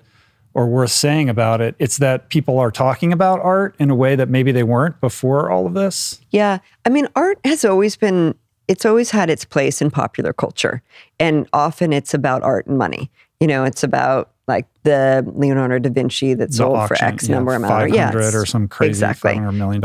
B: or worth saying about it, it's that people are talking about art in a way that maybe they weren't before all of this.
A: Yeah. I mean, art has always been, it's always had its place in popular culture. And often it's about art and money. You know, it's about like the Leonardo da Vinci that sold for X number amount.
B: 500 or some crazy $500 million.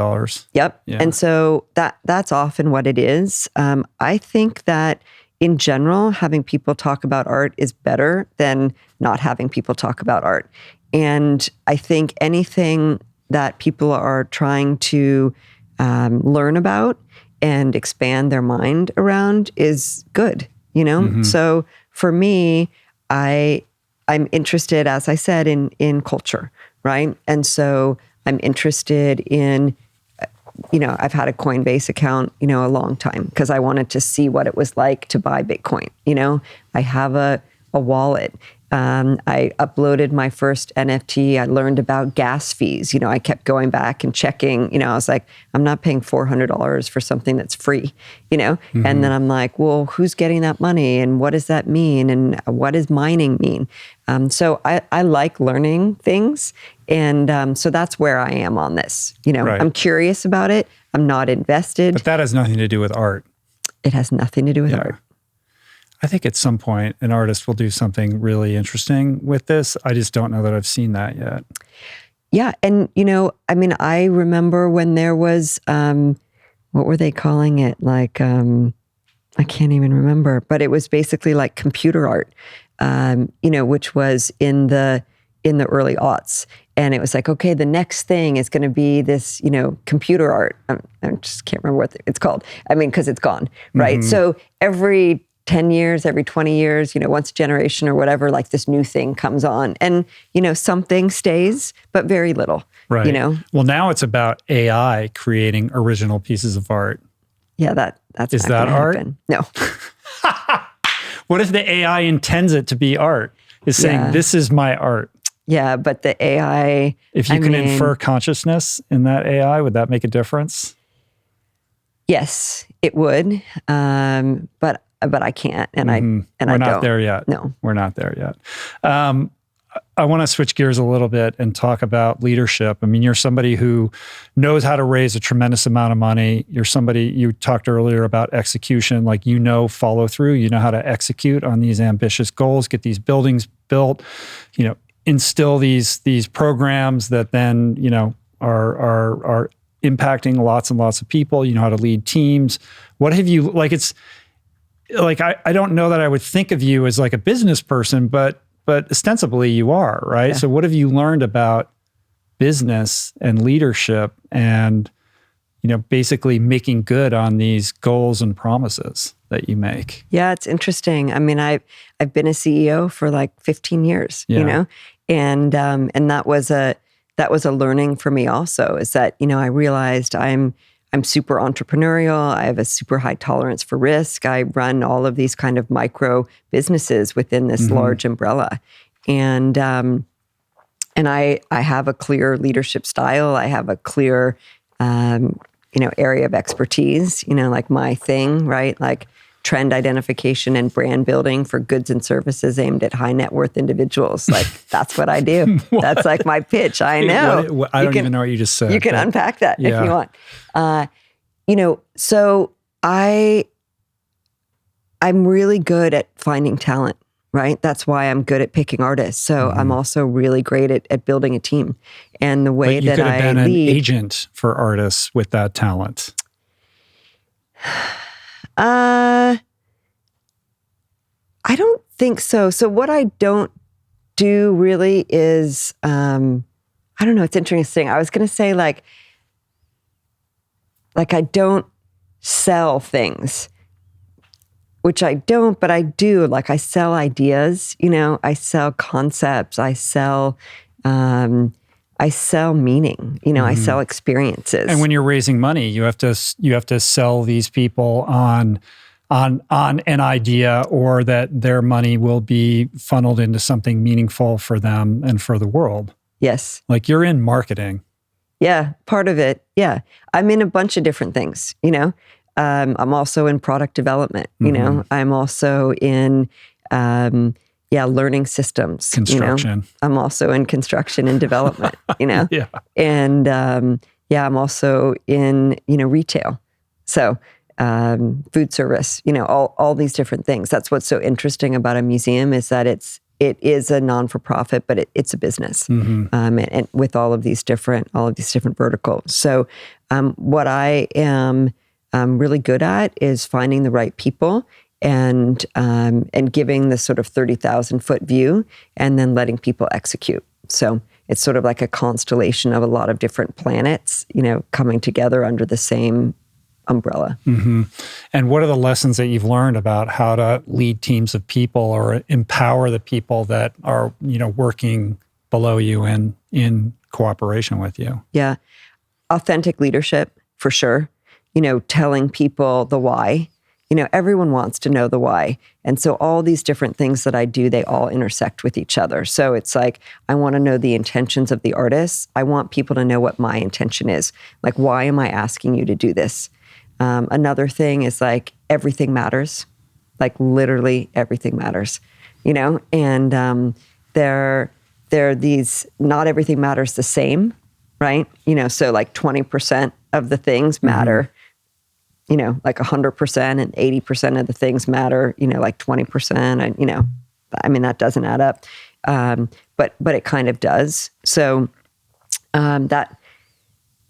A: Yep. Yeah. And so that's often what it is. I think that in general, having people talk about art is better than not having people talk about art. And I think anything that people are trying to learn about and expand their mind around is good, you know? So for me, I'm interested, as I said, in culture, right? And so I'm interested in, you know, I've had a Coinbase account, you know, a long time because I wanted to see what it was like to buy Bitcoin. You know, I have a wallet. I uploaded my first NFT. I learned about gas fees. You know, I kept going back and checking. You know, I was like, I'm not paying $400 for something that's free, you know? And then I'm like, well, who's getting that money? And what does that mean? And what does mining mean? So I like learning things. And so that's where I am on this. You know, I'm curious about it. I'm not invested.
B: But that has nothing to do with art.
A: It has nothing to do with art.
B: I think at some point an artist will do something really interesting with this. I just don't know that I've seen that yet.
A: Yeah. And, you know, I mean, I remember when there was, what were they calling it? Like, I can't even remember, but it was basically like computer art, you know, which was in the early aughts. And it was like, okay, the next thing is going to be this, you know, computer art. I just can't remember what it's called. I mean, because it's gone, right? So every 10 years, every 20 years, you know, once a generation or whatever, like this new thing comes on. And, you know, something stays, but very little, you know?
B: Well, now it's about AI creating original pieces of art.
A: Yeah, that's
B: Is that art?
A: Happen. No.
B: What if the AI intends it to be art? Is saying, this is my art.
A: Yeah, but the AI...
B: If you can infer consciousness in that AI, would that make a difference?
A: Yes, it would. But I can't, and I don't.
B: We're not there yet.
A: No,
B: we're not there yet. I want to switch gears a little bit and talk about leadership. I mean, you're somebody who knows how to raise a tremendous amount of money. You're somebody, you talked earlier about execution, like, you know, follow through, you know how to execute on these ambitious goals, get these buildings built, you know, instill these programs that then, you know, are impacting lots and lots of people. You know how to lead teams. What have you, like, it's like, I don't know that I would think of you as like a business person, but ostensibly you are, right? Yeah. So what have you learned about business and leadership and, you know, basically making good on these goals and promises that you make?
A: Yeah, it's interesting. I mean, I've been a CEO for like 15 years, you know, and that was a learning for me also, is that, you know, I realized I'm super entrepreneurial. I have a super high tolerance for risk. I run all of these kind of micro businesses within this large umbrella. And I have a clear leadership style. I have a clear area of expertise, like my thing, right? Like trend identification and brand building for goods and services aimed at high net worth individuals. Like that's what I do. That's like my pitch. I know.
B: I don't even know what you just said.
A: You can unpack that if you want. So I'm really good at finding talent, right? That's why I'm good at picking artists. So I'm also really great at building a team. And the way that I lead... You could have been an
B: agent for artists with that talent.
A: I don't think so. So what I don't do really is, I don't know, it's interesting. I was going to say like I don't sell things, which I don't, but I do. Like I sell ideas, I sell concepts, I sell meaning, I sell experiences.
B: And when you're raising money, you have to sell these people on an idea, or that their money will be funneled into something meaningful for them and for the world.
A: Yes.
B: Like you're in marketing.
A: Yeah, part of it. Yeah. I'm in a bunch of different things, I'm also in product development, I'm also in, learning systems.
B: Construction.
A: I'm also in construction and development,
B: Yeah.
A: And, I'm also in, retail. So, food service, all these different things. That's what's so interesting about a museum is that it is a non-for-profit, but it's a business, and with all of these different verticals. So, what I am really good at is finding the right people and giving the sort of 30,000-foot view, and then letting people execute. So it's sort of like a constellation of a lot of different planets, coming together under the same umbrella.
B: And what are the lessons that you've learned about how to lead teams of people or empower the people that are, working below you and in cooperation with you?
A: Yeah. Authentic leadership, for sure. Telling people the why. Everyone wants to know the why. And so all these different things that I do, they all intersect with each other. So it's like, I want to know the intentions of the artists. I want people to know what my intention is. Like, why am I asking you to do this? Another thing is like, everything matters. Like literally everything matters, and there are these, not everything matters the same, right? So like 20% of the things matter, like 100%, and 80% of the things matter, like 20%, and, that doesn't add up. But it kind of does. So,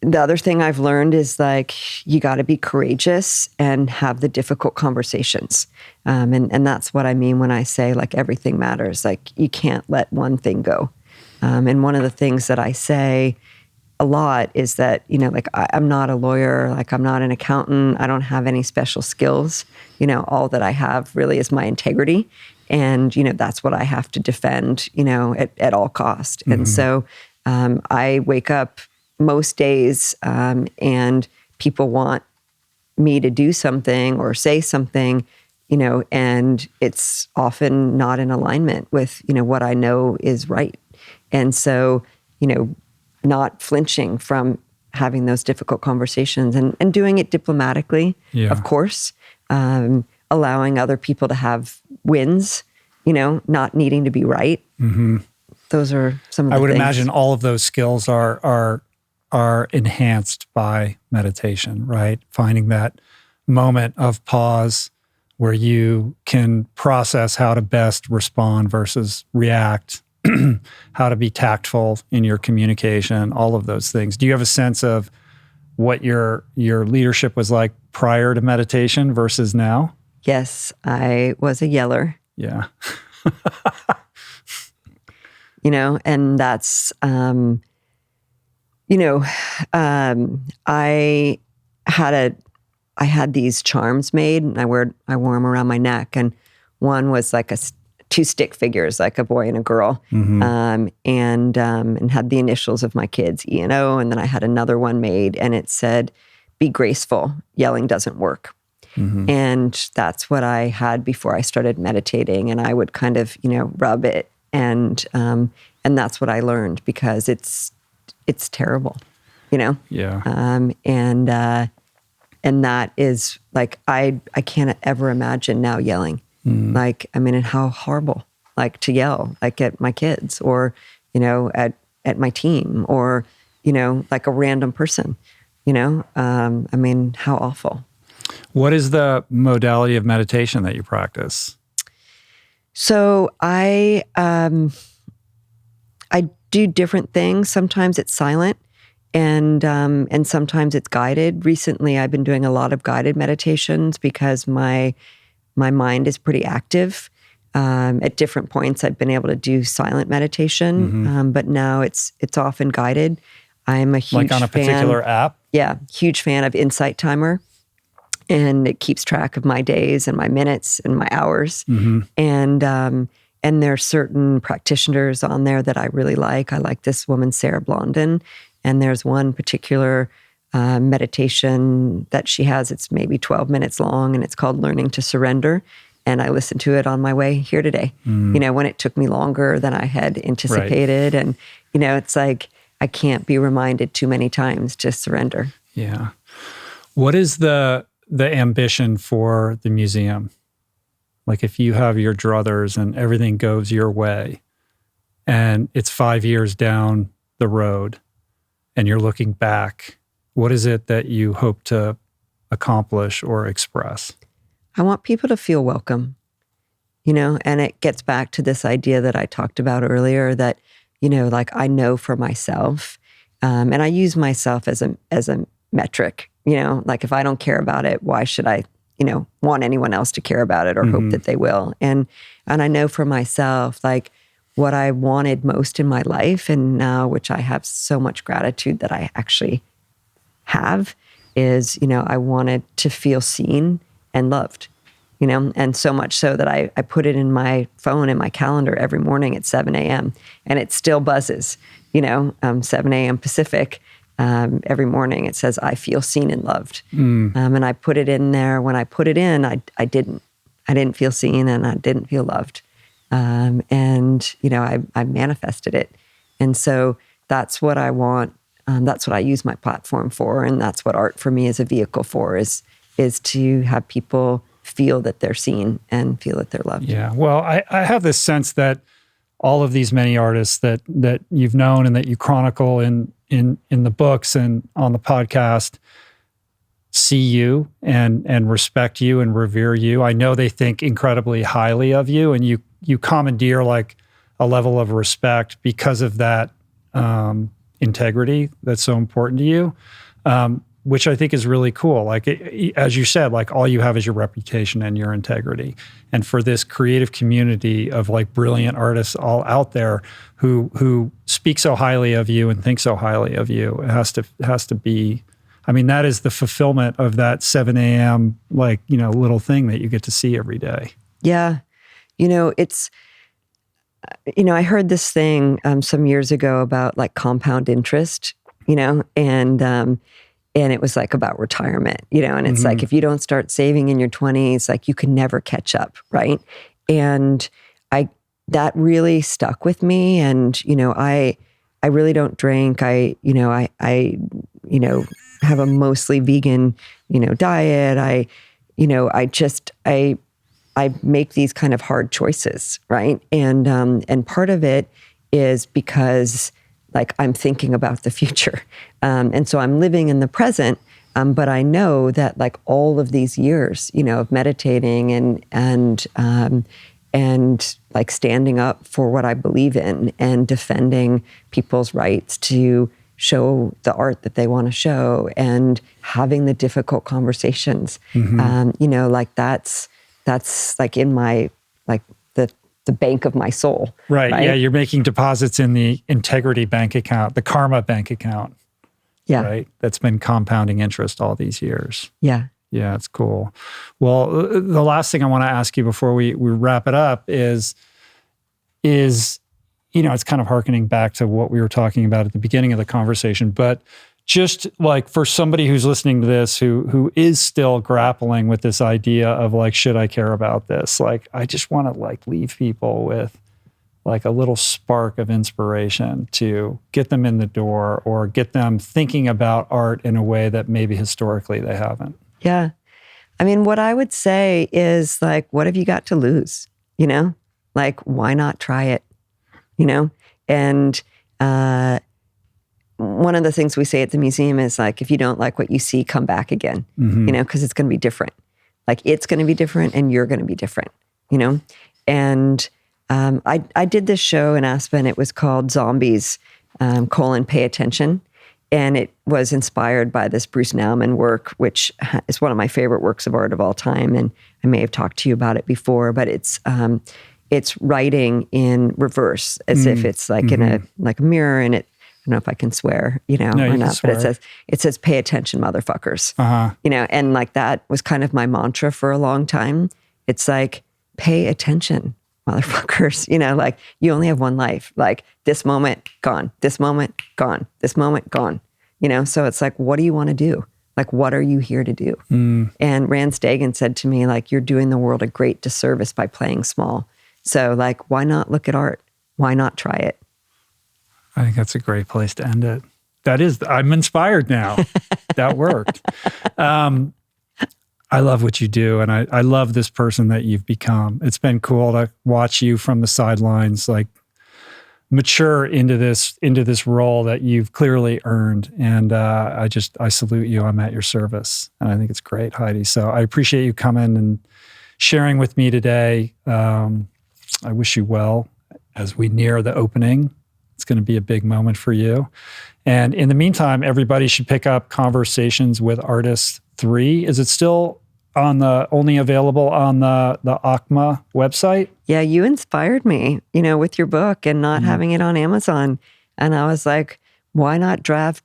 A: the other thing I've learned is like, you got to be courageous and have the difficult conversations. And that's what I mean when I say like everything matters. Like you can't let one thing go. And one of the things that I say a lot is that, like I'm not a lawyer, like I'm not an accountant. I don't have any special skills. All that I have really is my integrity. And, that's what I have to defend, at all cost. And so I wake up most days, and people want me to do something or say something, and it's often not in alignment with, what I know is right. And so, not flinching from having those difficult conversations and doing it diplomatically, of course, allowing other people to have wins, not needing to be right. Those are some of the things.
B: I would imagine all of those skills are enhanced by meditation, right? Finding that moment of pause where you can process how to best respond versus react, how to be tactful in your communication, all of those things. Do you have a sense of what your leadership was like prior to meditation versus now?
A: Yes, I was a yeller.
B: Yeah.
A: And that's... I had these charms made, and I wore them around my neck. And one was like two stick figures, like a boy and a girl, and had the initials of my kids, E and O. And then I had another one made, and it said, "Be graceful. Yelling doesn't work." And that's what I had before I started meditating. And I would kind of, rub it, and that's what I learned, because it's terrible,
B: Yeah.
A: And that is like, I can't ever imagine now yelling. Like, I mean, and how horrible, like to yell, like at my kids or, at my team or, like a random person, I mean, how awful.
B: What is the modality of meditation that you practice?
A: So I do different things. Sometimes it's silent and sometimes it's guided. Recently, I've been doing a lot of guided meditations because my mind is pretty active. At different points, I've been able to do silent meditation, but now it's often guided. I'm a huge
B: fan. Like on a particular app?
A: Yeah, huge fan of Insight Timer. And it keeps track of my days and my minutes and my hours. And there are certain practitioners on there that I really like. I like this woman, Sarah Blondin. And there's one particular meditation that she has. It's maybe 12 minutes long, and it's called Learning to Surrender. And I listened to it on my way here today, when it took me longer than I had anticipated. Right. And, it's like, I can't be reminded too many times to surrender.
B: Yeah. What is the ambition for the museum? Like if you have your druthers and everything goes your way and it's 5 years down the road and you're looking back, what is it that you hope to accomplish or express?
A: I want people to feel welcome, and it gets back to this idea that I talked about earlier that, like I know for myself, and I use myself as a metric, like if I don't care about it, why should I, want anyone else to care about it or hope that they will? And I know for myself, like what I wanted most in my life and now, which I have so much gratitude that I actually have is, I wanted to feel seen and loved, and so much so that I put it in my phone, in my calendar every morning at 7 a.m. and it still buzzes, 7 a.m. Pacific. Every morning it says, I feel seen and loved. And I put it in there. When I put it in, I didn't feel seen and I didn't feel loved. I manifested it. And so that's what I want. That's what I use my platform for. And that's what art for me is a vehicle for is to have people feel that they're seen and feel that they're loved.
B: Yeah. Well, I have this sense that all of these many artists that you've known and that you chronicle in the books and on the podcast see you and respect you and revere you. I know they think incredibly highly of you, and you commandeer like a level of respect because of that integrity that's so important to you, which I think is really cool. Like, as you said, like all you have is your reputation and your integrity. And for this creative community of like brilliant artists all out there who speak so highly of you and think so highly of you, it has to be, I mean, that is the fulfillment of that 7 a.m. like, little thing that you get to see every day.
A: Yeah. It's, I heard this thing some years ago about like compound interest, and it was like about retirement, and it's like, if you don't start saving in your 20s, like you can never catch up. Right. And that really stuck with me. And, I really don't drink. I have a mostly vegan, diet. I make these kind of hard choices. Right. And part of it is because like I'm thinking about the future. And so I'm living in the present, but I know that like all of these years, of meditating and like standing up for what I believe in and defending people's rights to show the art that they want to show and having the difficult conversations, like that's like in my, like the bank of my soul.
B: Right. Yeah. You're making deposits in the integrity bank account, the karma bank account.
A: Yeah.
B: Right. That's been compounding interest all these years.
A: Yeah.
B: Yeah. It's cool. Well, the last thing I want to ask you before we wrap it up is, it's kind of hearkening back to what we were talking about at the beginning of the conversation, but just like for somebody who's listening to this, who is still grappling with this idea of like, should I care about this? Like, I just want to like leave people with like a little spark of inspiration to get them in the door or get them thinking about art in a way that maybe historically they haven't.
A: Yeah. I mean, what I would say is like, what have you got to lose? You know, like, why not try it? You know? And one of the things we say at the museum is like, if you don't like what you see, come back again, you know, because it's going to be different. Like, it's going to be different and you're going to be different, you know? And I did this show in Aspen. It was called Zombies, Pay Attention. And it was inspired by this Bruce Nauman work, which is one of my favorite works of art of all time. And I may have talked to you about it before, but it's writing in reverse, as if it's like in a mirror, and it, I don't know if I can swear, you know, or not, but it says, pay attention, motherfuckers, you know, and like that was kind of my mantra for a long time. It's like, pay attention, motherfuckers, you know, like, you only have one life, like, this moment, gone, this moment, gone, this moment, gone, you know? So it's like, what do you want to do? Like, what are you here to do? And Rand Stagen said to me, like, you're doing the world a great disservice by playing small. So like, why not look at art? Why not try it?
B: I think that's a great place to end it. I'm inspired now. That worked. I love what you do, and I love this person that you've become. It's been cool to watch you from the sidelines, like, mature into this role that you've clearly earned. And I salute you. I'm at your service, and I think it's great, Heidi. So I appreciate you coming and sharing with me today. I wish you well as we near the opening. It's going to be a big moment for you. And in the meantime, everybody should pick up Conversations with Artists 3. Is it still only available on the ACMA website? Yeah,
A: you inspired me, you know, with your book and not having it on Amazon. And I was like, why not drive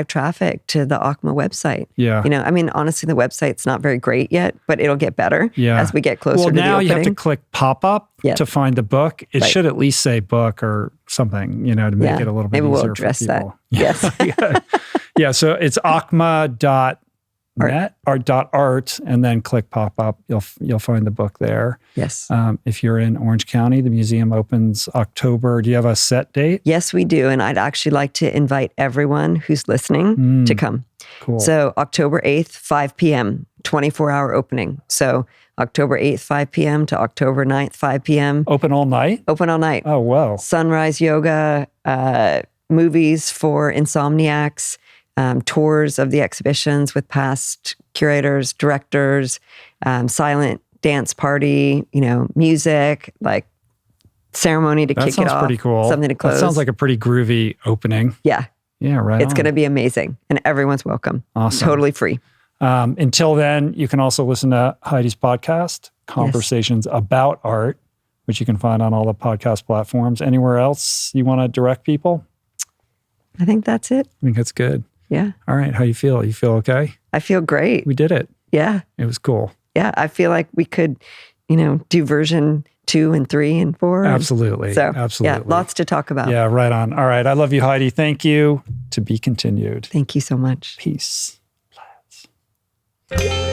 A: traffic to the ACMA website?
B: Yeah.
A: You know, I mean, honestly, the website's not very great yet, but it'll get better as we get closer to the opening.
B: Well, now you have to click pop-up to find the book. It should at least say book or something, you know, to make it a little bit easier
A: we'll address
B: for people.
A: That. Yes.
B: So it's acma.net or .art, and then click pop-up. You'll find the book there.
A: Yes.
B: If you're in Orange County, the museum opens October. Do you have a set date?
A: Yes, we do. And I'd actually like to invite everyone who's listening to come.
B: Cool.
A: So October 8th, 5 p.m., 24-hour opening. So October 8th, 5 p.m. to October 9th, 5 p.m.
B: Open all night?
A: Open all night.
B: Oh, wow.
A: Sunrise yoga, movies for insomniacs, tours of the exhibitions with past curators, directors, silent dance party, you know, music, like ceremony to kick it off.
B: That sounds pretty cool.
A: Something to close.
B: That sounds like a pretty groovy opening.
A: Yeah.
B: Yeah, right.
A: It's going to be amazing, and everyone's welcome.
B: Awesome.
A: Totally free.
B: Until then, you can also listen to Heidi's podcast, Conversations About Art, which you can find on all the podcast platforms. Anywhere else you want to direct people?
A: I think that's it.
B: I think that's good.
A: Yeah.
B: All right. How you feel? You feel okay?
A: I feel great.
B: We did it.
A: Yeah.
B: It was cool.
A: Yeah. I feel like we could, you know, do version 2 and 3 and 4.
B: Absolutely. Absolutely.
A: Yeah, lots to talk about.
B: Yeah, right on. All right. I love you, Heidi. Thank you. To be continued.
A: Thank you so much.
B: Peace. Plants.